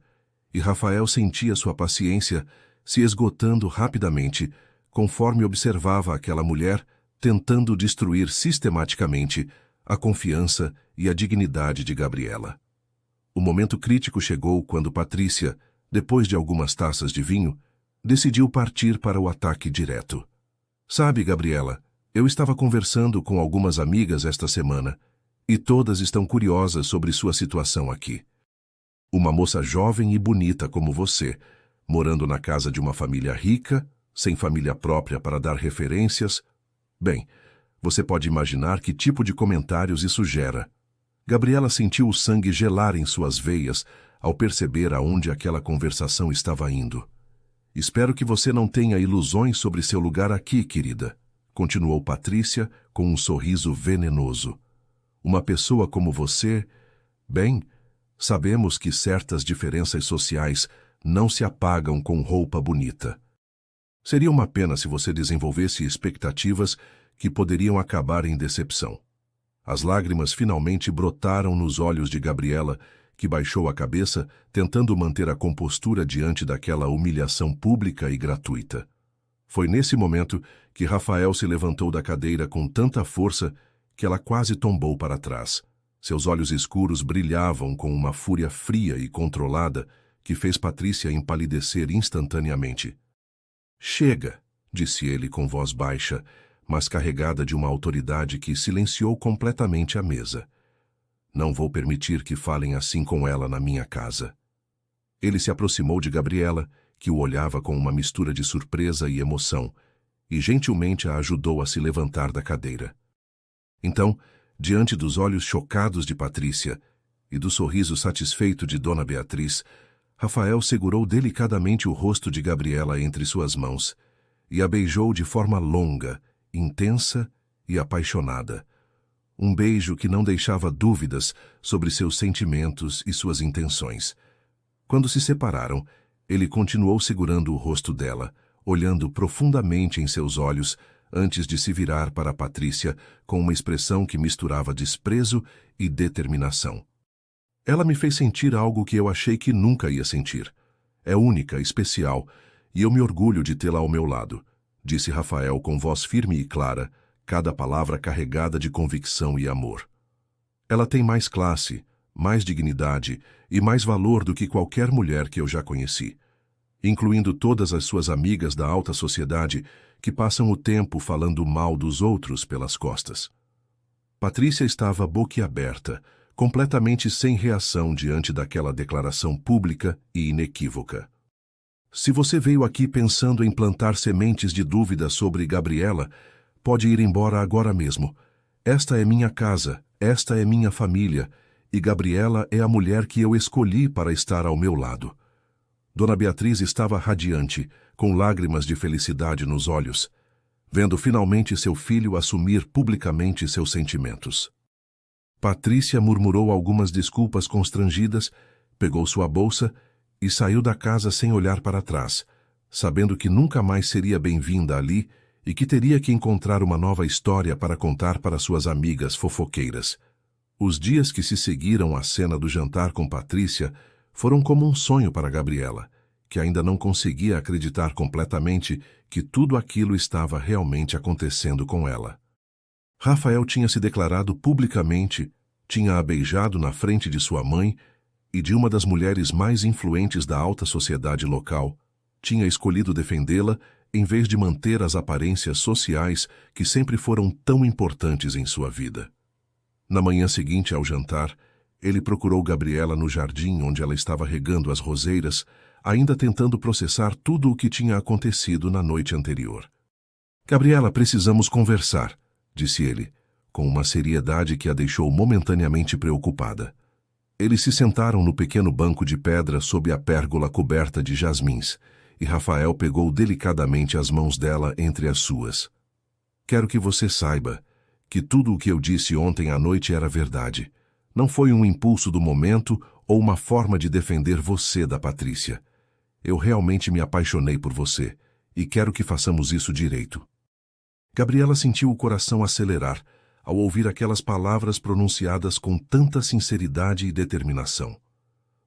e Rafael sentia sua paciência se esgotando rapidamente, conforme observava aquela mulher tentando destruir sistematicamente a confiança e a dignidade de Gabriela. O momento crítico chegou quando Patrícia, depois de algumas taças de vinho, decidiu partir para o ataque direto. Sabe, Gabriela, eu estava conversando com algumas amigas esta semana, e todas estão curiosas sobre sua situação aqui. Uma moça jovem e bonita como você, morando na casa de uma família rica, sem família própria para dar referências. Bem, você pode imaginar que tipo de comentários isso gera. Gabriela sentiu o sangue gelar em suas veias ao perceber aonde aquela conversação estava indo. Espero que você não tenha ilusões sobre seu lugar aqui, querida, continuou Patrícia com um sorriso venenoso. Uma pessoa como você, bem, sabemos que certas diferenças sociais não se apagam com roupa bonita. Seria uma pena se você desenvolvesse expectativas que poderiam acabar em decepção. As lágrimas finalmente brotaram nos olhos de Gabriela, que baixou a cabeça, tentando manter a compostura diante daquela humilhação pública e gratuita. Foi nesse momento que Rafael se levantou da cadeira com tanta força que ela quase tombou para trás. Seus olhos escuros brilhavam com uma fúria fria e controlada que fez Patrícia empalidecer instantaneamente. Chega, disse ele com voz baixa, mas carregada de uma autoridade que silenciou completamente a mesa. Não vou permitir que falem assim com ela na minha casa. Ele se aproximou de Gabriela, que o olhava com uma mistura de surpresa e emoção, e gentilmente a ajudou a se levantar da cadeira. Então, diante dos olhos chocados de Patrícia e do sorriso satisfeito de Dona Beatriz, Rafael segurou delicadamente o rosto de Gabriela entre suas mãos e a beijou de forma longa, intensa e apaixonada. Um beijo que não deixava dúvidas sobre seus sentimentos e suas intenções. Quando se separaram, ele continuou segurando o rosto dela, olhando profundamente em seus olhos, antes de se virar para Patrícia com uma expressão que misturava desprezo e determinação. Ela me fez sentir algo que eu achei que nunca ia sentir. É única, especial, e eu me orgulho de tê-la ao meu lado, disse Rafael com voz firme e clara, cada palavra carregada de convicção e amor. Ela tem mais classe, mais dignidade e mais valor do que qualquer mulher que eu já conheci, incluindo todas as suas amigas da alta sociedade que passam o tempo falando mal dos outros pelas costas. Patrícia estava boquiaberta, completamente sem reação diante daquela declaração pública e inequívoca. Se você veio aqui pensando em plantar sementes de dúvida sobre Gabriela, pode ir embora agora mesmo. Esta é minha casa, esta é minha família, e Gabriela é a mulher que eu escolhi para estar ao meu lado. Dona Beatriz estava radiante, com lágrimas de felicidade nos olhos, vendo finalmente seu filho assumir publicamente seus sentimentos. Patrícia murmurou algumas desculpas constrangidas, pegou sua bolsa e saiu da casa sem olhar para trás, sabendo que nunca mais seria bem-vinda ali e que teria que encontrar uma nova história para contar para suas amigas fofoqueiras. Os dias que se seguiram à cena do jantar com Patrícia foram como um sonho para Gabriela, que ainda não conseguia acreditar completamente que tudo aquilo estava realmente acontecendo com ela. Rafael tinha se declarado publicamente, tinha-a beijado na frente de sua mãe e de uma das mulheres mais influentes da alta sociedade local, tinha escolhido defendê-la em vez de manter as aparências sociais que sempre foram tão importantes em sua vida. Na manhã seguinte ao jantar, ele procurou Gabriela no jardim onde ela estava regando as roseiras, ainda tentando processar tudo o que tinha acontecido na noite anterior. "Gabriela, precisamos conversar", disse ele, com uma seriedade que a deixou momentaneamente preocupada. Eles se sentaram no pequeno banco de pedra sob a pérgola coberta de jasmins, e Rafael pegou delicadamente as mãos dela entre as suas. "Quero que você saiba que tudo o que eu disse ontem à noite era verdade. Não foi um impulso do momento ou uma forma de defender você da Patrícia. Eu realmente me apaixonei por você, e quero que façamos isso direito." Gabriela sentiu o coração acelerar ao ouvir aquelas palavras pronunciadas com tanta sinceridade e determinação.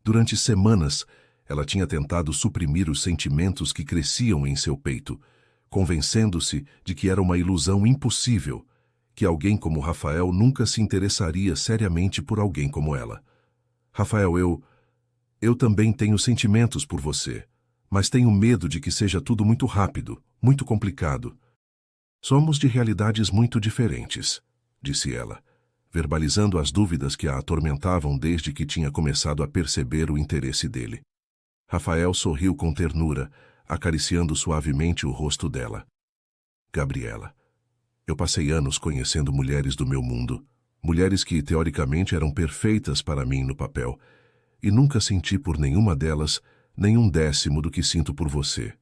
Durante semanas, ela tinha tentado suprimir os sentimentos que cresciam em seu peito, convencendo-se de que era uma ilusão impossível, que alguém como Rafael nunca se interessaria seriamente por alguém como ela. "Rafael, eu também tenho sentimentos por você, mas tenho medo de que seja tudo muito rápido, muito complicado. Somos de realidades muito diferentes", disse ela, verbalizando as dúvidas que a atormentavam desde que tinha começado a perceber o interesse dele. Rafael sorriu com ternura, acariciando suavemente o rosto dela. "Gabriela, eu passei anos conhecendo mulheres do meu mundo, mulheres que teoricamente eram perfeitas para mim no papel, e nunca senti por nenhuma delas nem um décimo do que sinto por você.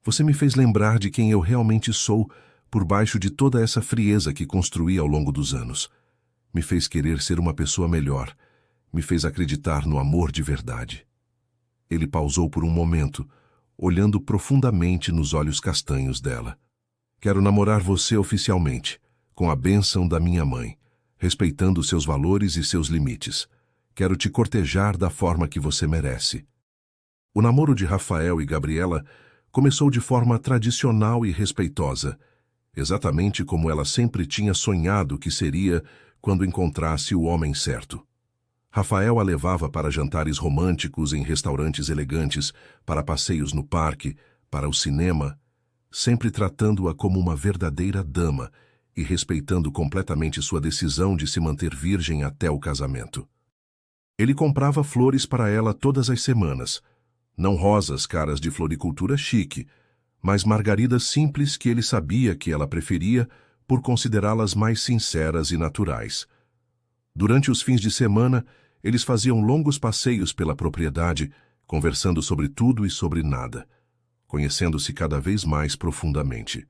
Você me fez lembrar de quem eu realmente sou por baixo de toda essa frieza que construí ao longo dos anos. Me fez querer ser uma pessoa melhor, me fez acreditar no amor de verdade." Ele pausou por um momento, olhando profundamente nos olhos castanhos dela. "Quero namorar você oficialmente, com a bênção da minha mãe, respeitando seus valores e seus limites. Quero te cortejar da forma que você merece." O namoro de Rafael e Gabriela começou de forma tradicional e respeitosa, exatamente como ela sempre tinha sonhado que seria quando encontrasse o homem certo. Rafael a levava para jantares românticos em restaurantes elegantes, para passeios no parque, para o cinema, sempre tratando-a como uma verdadeira dama e respeitando completamente sua decisão de se manter virgem até o casamento. Ele comprava flores para ela todas as semanas, não rosas caras de floricultura chique, mas margaridas simples que ele sabia que ela preferia por considerá-las mais sinceras e naturais. Durante os fins de semana, eles faziam longos passeios pela propriedade, conversando sobre tudo e sobre nada, conhecendo-se cada vez mais profundamente.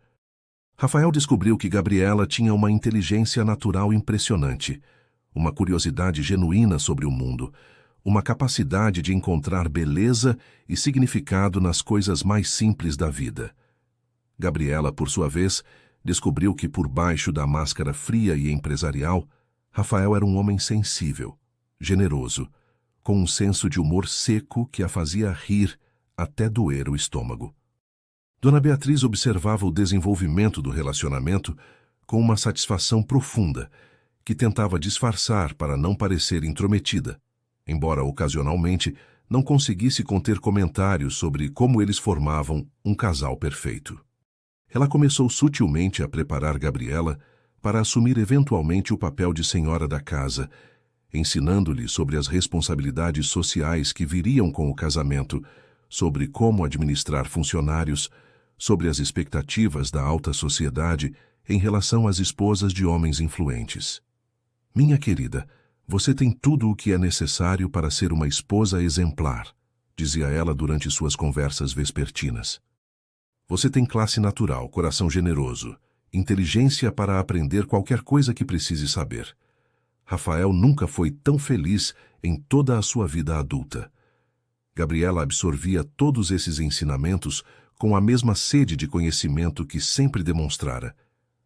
Rafael descobriu que Gabriela tinha uma inteligência natural impressionante, uma curiosidade genuína sobre o mundo, uma capacidade de encontrar beleza e significado nas coisas mais simples da vida. Gabriela, por sua vez, descobriu que por baixo da máscara fria e empresarial, Rafael era um homem sensível, generoso com um senso de humor seco que a fazia rir até doer o estômago. Dona Beatriz observava o desenvolvimento do relacionamento com uma satisfação profunda, que tentava disfarçar para não parecer intrometida, embora ocasionalmente não conseguisse conter comentários sobre como eles formavam um casal perfeito. Ela começou sutilmente a preparar Gabriela para assumir eventualmente o papel de senhora da casa, ensinando-lhe sobre as responsabilidades sociais que viriam com o casamento, sobre como administrar funcionários, sobre as expectativas da alta sociedade em relação às esposas de homens influentes. Minha querida, você tem tudo o que é necessário para ser uma esposa exemplar, dizia ela durante suas conversas vespertinas. Você tem classe natural, coração generoso, inteligência para aprender qualquer coisa que precise saber. Rafael nunca foi tão feliz em toda a sua vida adulta. Gabriela absorvia todos esses ensinamentos com a mesma sede de conhecimento que sempre demonstrara,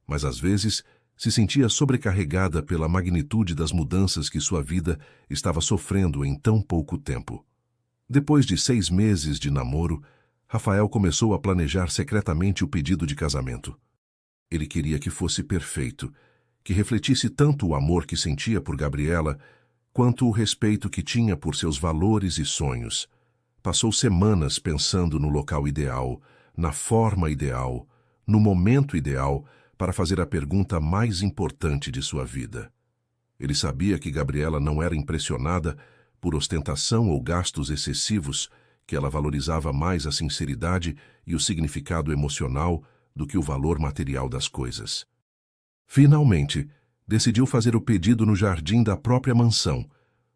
mas às vezes se sentia sobrecarregada pela magnitude das mudanças que sua vida estava sofrendo em tão pouco tempo. Depois de 6 meses de namoro, Rafael começou a planejar secretamente o pedido de casamento. Ele queria que fosse perfeito, que refletisse tanto o amor que sentia por Gabriela, quanto o respeito que tinha por seus valores e sonhos. Passou semanas pensando no local ideal, na forma ideal, no momento ideal, para fazer a pergunta mais importante de sua vida. Ele sabia que Gabriela não era impressionada por ostentação ou gastos excessivos, que ela valorizava mais a sinceridade e o significado emocional do que o valor material das coisas. Finalmente, decidiu fazer o pedido no jardim da própria mansão,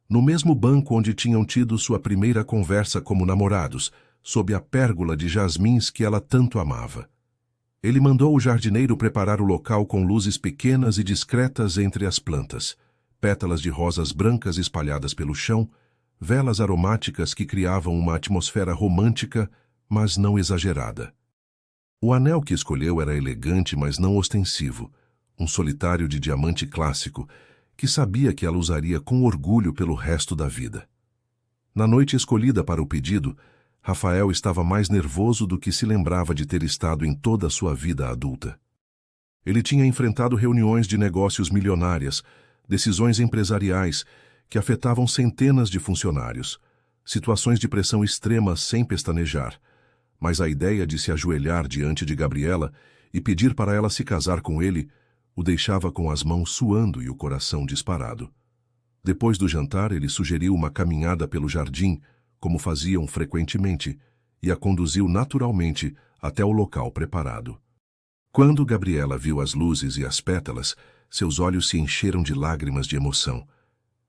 no mesmo banco onde tinham tido sua primeira conversa como namorados, sob a pérgola de jasmins que ela tanto amava. Ele mandou o jardineiro preparar o local com luzes pequenas e discretas entre as plantas, pétalas de rosas brancas espalhadas pelo chão, velas aromáticas que criavam uma atmosfera romântica, mas não exagerada. O anel que escolheu era elegante, mas não ostensivo, um solitário de diamante clássico, que sabia que ela usaria com orgulho pelo resto da vida. Na noite escolhida para o pedido, Rafael estava mais nervoso do que se lembrava de ter estado em toda a sua vida adulta. Ele tinha enfrentado reuniões de negócios milionárias, decisões empresariais que afetavam centenas de funcionários, situações de pressão extrema sem pestanejar, mas a ideia de se ajoelhar diante de Gabriela e pedir para ela se casar com ele o deixava com as mãos suando e o coração disparado. Depois do jantar, ele sugeriu uma caminhada pelo jardim, como faziam frequentemente, e a conduziu naturalmente até o local preparado. Quando Gabriela viu as luzes e as pétalas, seus olhos se encheram de lágrimas de emoção,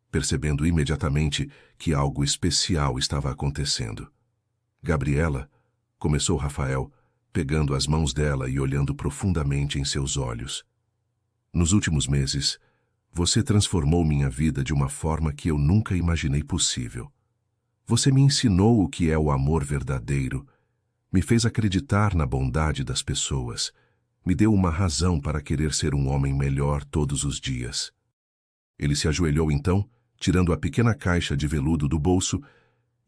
percebendo imediatamente que algo especial estava acontecendo. Gabriela, começou Rafael, pegando as mãos dela e olhando profundamente em seus olhos. Nos últimos meses, você transformou minha vida de uma forma que eu nunca imaginei possível. Você me ensinou o que é o amor verdadeiro, me fez acreditar na bondade das pessoas, me deu uma razão para querer ser um homem melhor todos os dias. Ele se ajoelhou então, tirando a pequena caixa de veludo do bolso,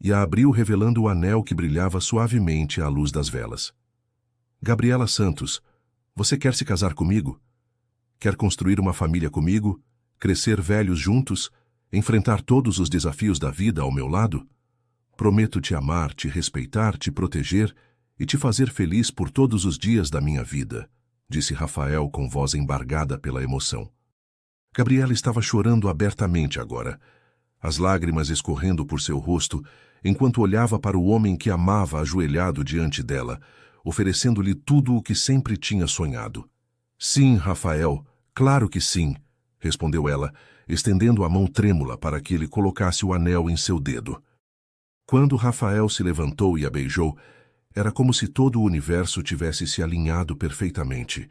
e a abriu revelando o anel que brilhava suavemente à luz das velas. Gabriela Santos, você quer se casar comigo? Quer construir uma família comigo? Crescer velhos juntos? Enfrentar todos os desafios da vida ao meu lado? Prometo te amar, te respeitar, te proteger e te fazer feliz por todos os dias da minha vida, disse Rafael com voz embargada pela emoção. Gabriela estava chorando abertamente agora, as lágrimas escorrendo por seu rosto, enquanto olhava para o homem que amava ajoelhado diante dela, oferecendo-lhe tudo o que sempre tinha sonhado. Sim, Rafael, claro que sim, respondeu ela, estendendo a mão trêmula para que ele colocasse o anel em seu dedo. Quando Rafael se levantou e a beijou, era como se todo o universo tivesse se alinhado perfeitamente,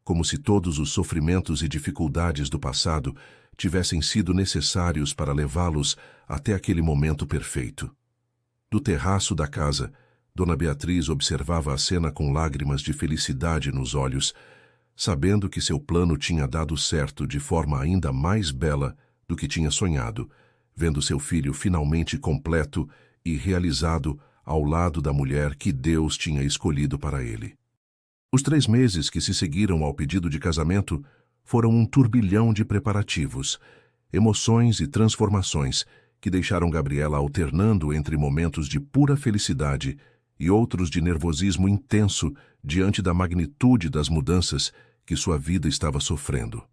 como se todos os sofrimentos e dificuldades do passado tivessem sido necessários para levá-los até aquele momento perfeito. Do terraço da casa, Dona Beatriz observava a cena com lágrimas de felicidade nos olhos, sabendo que seu plano tinha dado certo de forma ainda mais bela do que tinha sonhado, vendo seu filho finalmente completo e realizado ao lado da mulher que Deus tinha escolhido para ele. Os 3 meses que se seguiram ao pedido de casamento foram um turbilhão de preparativos, emoções e transformações que deixaram Gabriela alternando entre momentos de pura felicidade e outros de nervosismo intenso diante da magnitude das mudanças que sua vida estava sofrendo.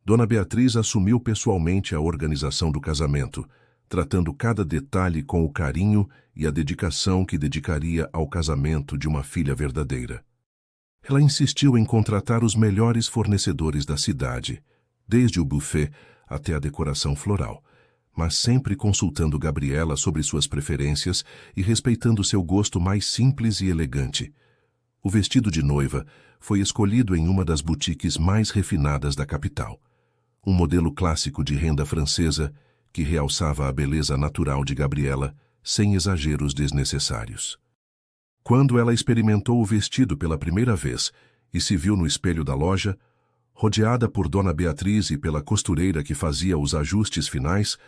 Dona Beatriz assumiu pessoalmente a organização do casamento, tratando cada detalhe com o carinho e a dedicação que dedicaria ao casamento de uma filha verdadeira. Ela insistiu em contratar os melhores fornecedores da cidade, desde o buffet até a decoração floral, mas sempre consultando Gabriela sobre suas preferências e respeitando seu gosto mais simples e elegante. O vestido de noiva foi escolhido em uma das boutiques mais refinadas da capital, um modelo clássico de renda francesa que realçava a beleza natural de Gabriela sem exageros desnecessários. Quando ela experimentou o vestido pela primeira vez e se viu no espelho da loja, rodeada por Dona Beatriz e pela costureira que fazia os ajustes finais,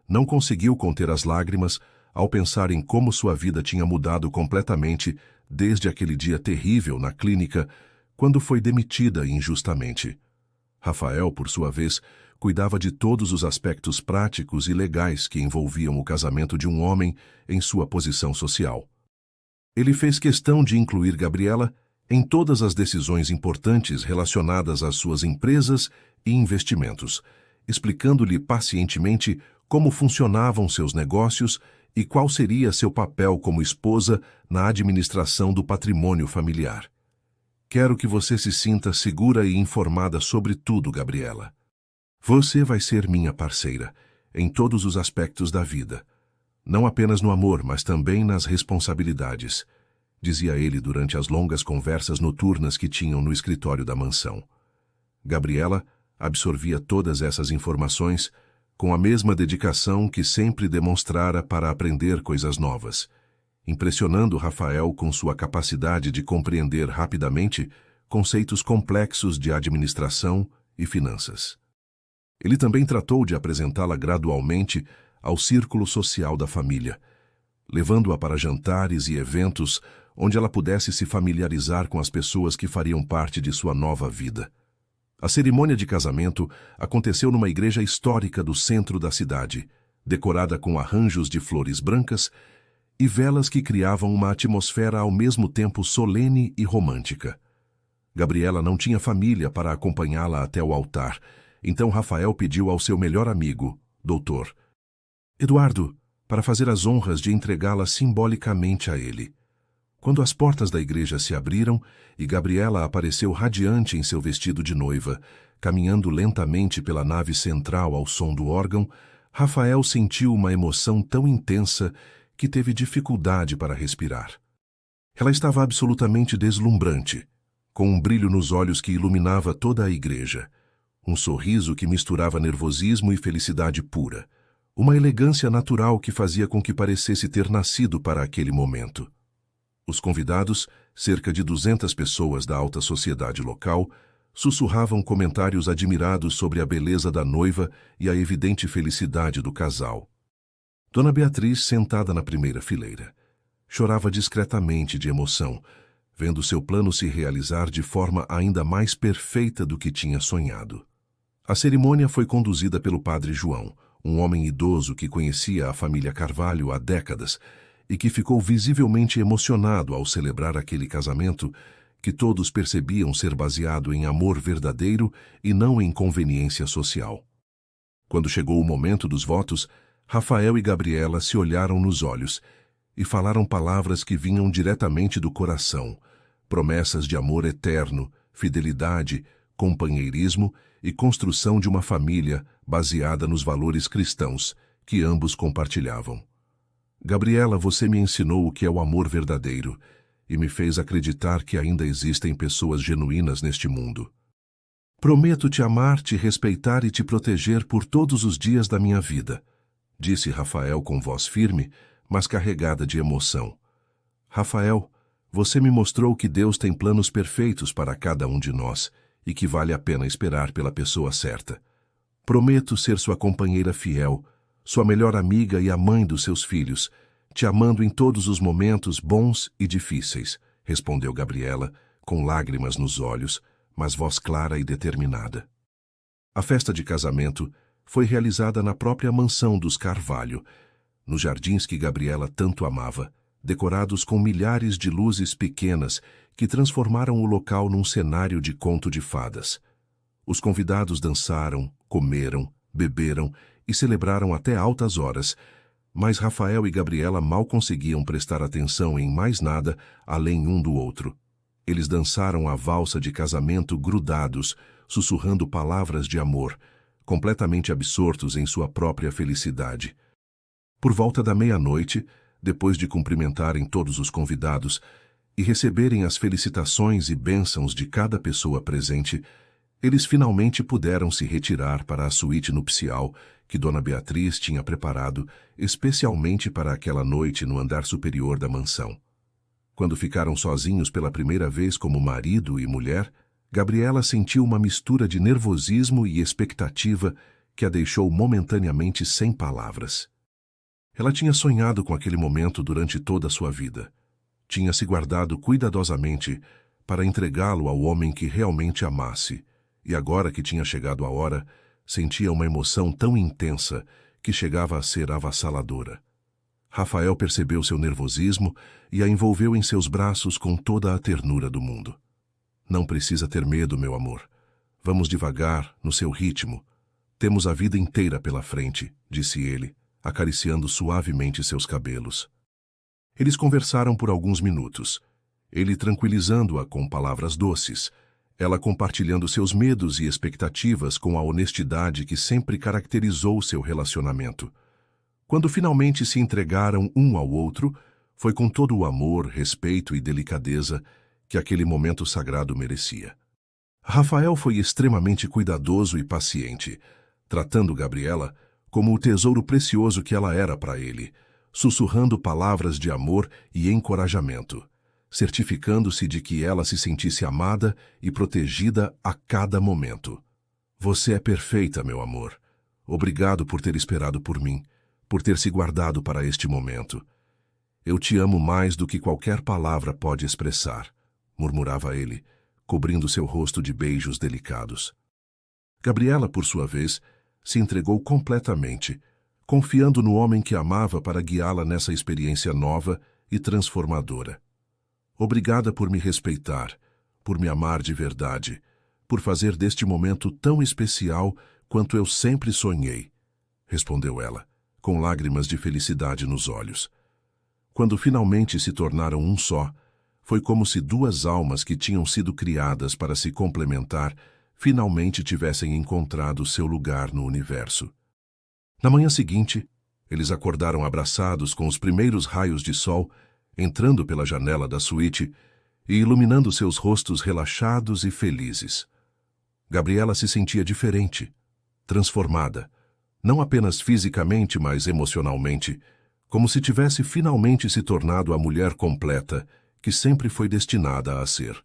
não conseguiu conter as lágrimas ao pensar em como sua vida tinha mudado completamente desde aquele dia terrível na clínica, quando foi demitida injustamente. Rafael, por sua vez, cuidava de todos os aspectos práticos e legais que envolviam o casamento de um homem em sua posição social. Ele fez questão de incluir Gabriela em todas as decisões importantes relacionadas às suas empresas e investimentos, explicando-lhe pacientemente como funcionavam seus negócios e qual seria seu papel como esposa na administração do patrimônio familiar. Quero que você se sinta segura e informada sobre tudo, Gabriela. Você vai ser minha parceira em todos os aspectos da vida, não apenas no amor, mas também nas responsabilidades, dizia ele durante as longas conversas noturnas que tinham no escritório da mansão. Gabriela absorvia todas essas informações com a mesma dedicação que sempre demonstrara para aprender coisas novas, impressionando Rafael com sua capacidade de compreender rapidamente conceitos complexos de administração e finanças. Ele também tratou de apresentá-la gradualmente ao círculo social da família, levando-a para jantares e eventos onde ela pudesse se familiarizar com as pessoas que fariam parte de sua nova vida. A cerimônia de casamento aconteceu numa igreja histórica do centro da cidade, decorada com arranjos de flores brancas e velas que criavam uma atmosfera ao mesmo tempo solene e romântica. Gabriela não tinha família para acompanhá-la até o altar, então Rafael pediu ao seu melhor amigo, Dr. Eduardo, para fazer as honras de entregá-la simbolicamente a ele. Quando as portas da igreja se abriram e Gabriela apareceu radiante em seu vestido de noiva, caminhando lentamente pela nave central ao som do órgão, Rafael sentiu uma emoção tão intensa que teve dificuldade para respirar. Ela estava absolutamente deslumbrante, com um brilho nos olhos que iluminava toda a igreja, um sorriso que misturava nervosismo e felicidade pura, uma elegância natural que fazia com que parecesse ter nascido para aquele momento. Os convidados, cerca de 200 pessoas da alta sociedade local, sussurravam comentários admirados sobre a beleza da noiva e a evidente felicidade do casal. Dona Beatriz, sentada na primeira fileira, chorava discretamente de emoção, vendo seu plano se realizar de forma ainda mais perfeita do que tinha sonhado. A cerimônia foi conduzida pelo padre João, um homem idoso que conhecia a família Carvalho há décadas e que ficou visivelmente emocionado ao celebrar aquele casamento que todos percebiam ser baseado em amor verdadeiro e não em conveniência social. Quando chegou o momento dos votos, Rafael e Gabriela se olharam nos olhos e falaram palavras que vinham diretamente do coração, promessas de amor eterno, fidelidade, companheirismo e construção de uma família baseada nos valores cristãos que ambos compartilhavam. Gabriela, você me ensinou o que é o amor verdadeiro e me fez acreditar que ainda existem pessoas genuínas neste mundo. Prometo te amar, te respeitar e te proteger por todos os dias da minha vida, disse Rafael com voz firme, mas carregada de emoção. Rafael, você me mostrou que Deus tem planos perfeitos para cada um de nós e que vale a pena esperar pela pessoa certa. Prometo ser sua companheira fiel, sua melhor amiga e a mãe dos seus filhos, te amando em todos os momentos bons e difíceis, respondeu Gabriela, com lágrimas nos olhos, mas voz clara e determinada. A festa de casamento foi realizada na própria mansão dos Carvalho, nos jardins que Gabriela tanto amava, decorados com milhares de luzes pequenas que transformaram o local num cenário de conto de fadas. Os convidados dançaram, comeram, beberam e celebraram até altas horas, mas Rafael e Gabriela mal conseguiam prestar atenção em mais nada além um do outro. Eles dançaram a valsa de casamento grudados, sussurrando palavras de amor, completamente absortos em sua própria felicidade. Por volta da meia-noite, depois de cumprimentarem todos os convidados e receberem as felicitações e bênçãos de cada pessoa presente, eles finalmente puderam se retirar para a suíte nupcial que Dona Beatriz tinha preparado especialmente para aquela noite no andar superior da mansão. Quando ficaram sozinhos pela primeira vez como marido e mulher, Gabriela sentiu uma mistura de nervosismo e expectativa que a deixou momentaneamente sem palavras. Ela tinha sonhado com aquele momento durante toda a sua vida. Tinha se guardado cuidadosamente para entregá-lo ao homem que realmente amasse, e agora que tinha chegado a hora, sentia uma emoção tão intensa que chegava a ser avassaladora. Rafael percebeu seu nervosismo e a envolveu em seus braços com toda a ternura do mundo. Não precisa ter medo, meu amor. Vamos devagar, no seu ritmo. Temos a vida inteira pela frente, disse ele, acariciando suavemente seus cabelos. Eles conversaram por alguns minutos, ele tranquilizando-a com palavras doces, ela compartilhando seus medos e expectativas com a honestidade que sempre caracterizou seu relacionamento. Quando finalmente se entregaram um ao outro, foi com todo o amor, respeito e delicadeza que aquele momento sagrado merecia. Rafael foi extremamente cuidadoso e paciente, tratando Gabriela como o tesouro precioso que ela era para ele, sussurrando palavras de amor e encorajamento, certificando-se de que ela se sentisse amada e protegida a cada momento. Você é perfeita, meu amor. Obrigado por ter esperado por mim, por ter se guardado para este momento. Eu te amo mais do que qualquer palavra pode expressar, murmurava ele, cobrindo seu rosto de beijos delicados. Gabriela, por sua vez, se entregou completamente, confiando no homem que amava para guiá-la nessa experiência nova e transformadora. Obrigada por me respeitar, por me amar de verdade, por fazer deste momento tão especial quanto eu sempre sonhei, respondeu ela, com lágrimas de felicidade nos olhos. Quando finalmente se tornaram um só, foi como se duas almas que tinham sido criadas para se complementar finalmente tivessem encontrado seu lugar no universo. Na manhã seguinte, eles acordaram abraçados com os primeiros raios de sol entrando pela janela da suíte e iluminando seus rostos relaxados e felizes. Gabriela se sentia diferente, transformada, não apenas fisicamente, mas emocionalmente, como se tivesse finalmente se tornado a mulher completa que sempre foi destinada a ser.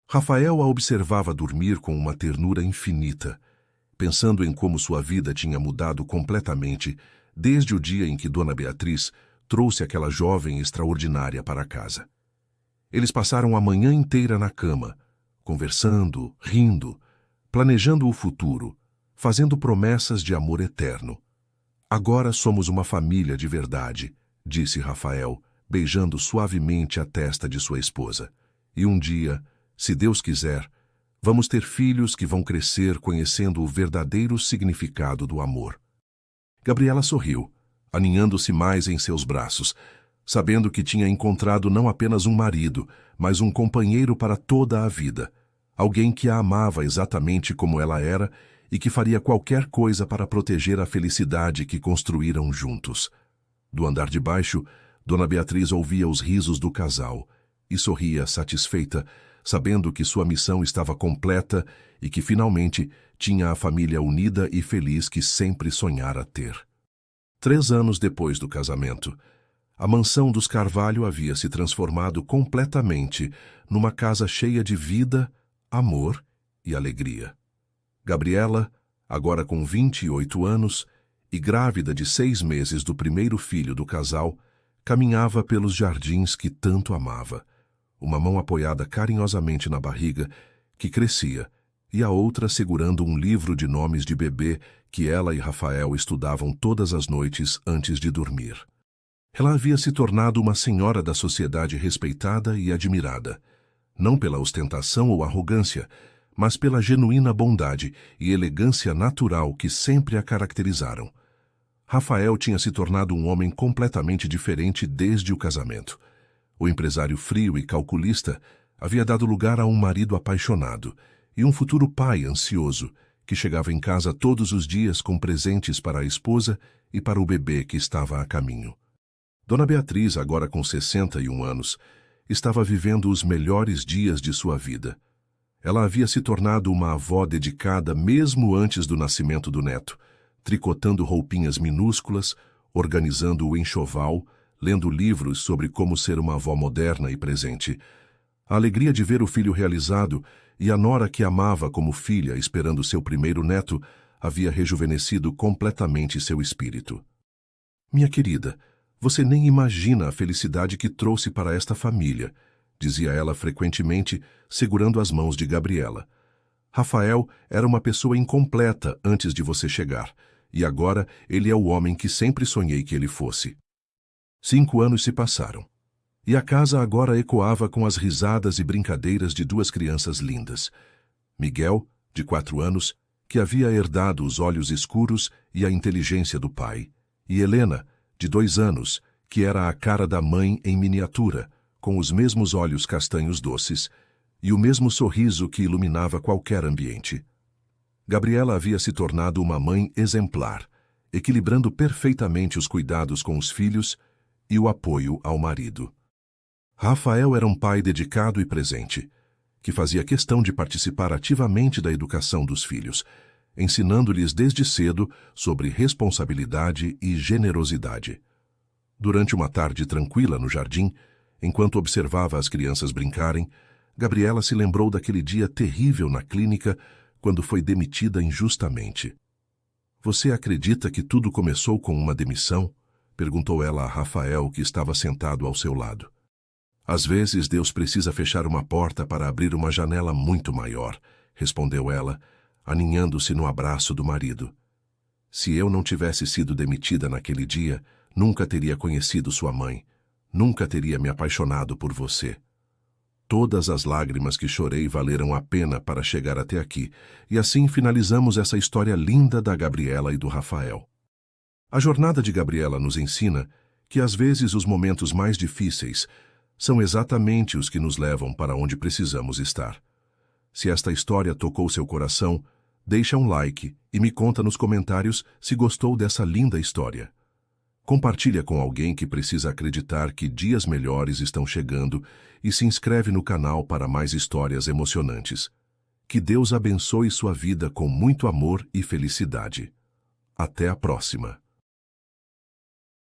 Rafael a observava dormir com uma ternura infinita, pensando em como sua vida tinha mudado completamente desde o dia em que Dona Beatriz trouxe aquela jovem extraordinária para casa. Eles passaram a manhã inteira na cama, conversando, rindo, planejando o futuro, fazendo promessas de amor eterno. Agora somos uma família de verdade, disse Rafael, beijando suavemente a testa de sua esposa. E um dia, se Deus quiser, vamos ter filhos que vão crescer conhecendo o verdadeiro significado do amor. Gabriela sorriu, aninhando-se mais em seus braços, sabendo que tinha encontrado não apenas um marido, mas um companheiro para toda a vida, alguém que a amava exatamente como ela era e que faria qualquer coisa para proteger a felicidade que construíram juntos. Do andar de baixo, Dona Beatriz ouvia os risos do casal e sorria satisfeita, sabendo que sua missão estava completa e que finalmente tinha a família unida e feliz que sempre sonhara ter. 3 anos depois do casamento, a mansão dos Carvalho havia se transformado completamente numa casa cheia de vida, amor e alegria. Gabriela, agora com 28 anos, e grávida de 6 meses do primeiro filho do casal, caminhava pelos jardins que tanto amava, uma mão apoiada carinhosamente na barriga, que crescia, e a outra segurando um livro de nomes de bebê que ela e Rafael estudavam todas as noites antes de dormir. Ela havia se tornado uma senhora da sociedade respeitada e admirada, não pela ostentação ou arrogância, mas pela genuína bondade e elegância natural que sempre a caracterizaram. Rafael tinha se tornado um homem completamente diferente desde o casamento. O empresário frio e calculista havia dado lugar a um marido apaixonado e um futuro pai ansioso, que chegava em casa todos os dias com presentes para a esposa e para o bebê que estava a caminho. Dona Beatriz, agora com 61 anos, estava vivendo os melhores dias de sua vida. Ela havia se tornado uma avó dedicada mesmo antes do nascimento do neto, tricotando roupinhas minúsculas, organizando o enxoval, lendo livros sobre como ser uma avó moderna e presente. A alegria de ver o filho realizado e a nora que amava como filha esperando seu primeiro neto havia rejuvenescido completamente seu espírito. Minha querida, você nem imagina a felicidade que trouxe para esta família, dizia ela frequentemente, segurando as mãos de Gabriela. Rafael era uma pessoa incompleta antes de você chegar, e agora ele é o homem que sempre sonhei que ele fosse. 5 anos se passaram, e a casa agora ecoava com as risadas e brincadeiras de 2 crianças lindas. Miguel, de 4 anos, que havia herdado os olhos escuros e a inteligência do pai, e Helena, de 2 anos, que era a cara da mãe em miniatura, com os mesmos olhos castanhos doces e o mesmo sorriso que iluminava qualquer ambiente. Gabriela havia se tornado uma mãe exemplar, equilibrando perfeitamente os cuidados com os filhos e o apoio ao marido. Rafael era um pai dedicado e presente, que fazia questão de participar ativamente da educação dos filhos, ensinando-lhes desde cedo sobre responsabilidade e generosidade. Durante uma tarde tranquila no jardim, enquanto observava as crianças brincarem, Gabriela se lembrou daquele dia terrível na clínica quando foi demitida injustamente. Você acredita que tudo começou com uma demissão? Perguntou ela a Rafael, que estava sentado ao seu lado. Às vezes Deus precisa fechar uma porta para abrir uma janela muito maior, respondeu ela, aninhando-se no abraço do marido. Se eu não tivesse sido demitida naquele dia, nunca teria conhecido sua mãe, nunca teria me apaixonado por você. Todas as lágrimas que chorei valeram a pena para chegar até aqui, e assim finalizamos essa história linda da Gabriela e do Rafael. A jornada de Gabriela nos ensina que às vezes os momentos mais difíceis são exatamente os que nos levam para onde precisamos estar. Se esta história tocou seu coração, deixa um like e me conta nos comentários se gostou dessa linda história. Compartilha com alguém que precisa acreditar que dias melhores estão chegando e se inscreve no canal para mais histórias emocionantes. Que Deus abençoe sua vida com muito amor e felicidade. Até a próxima.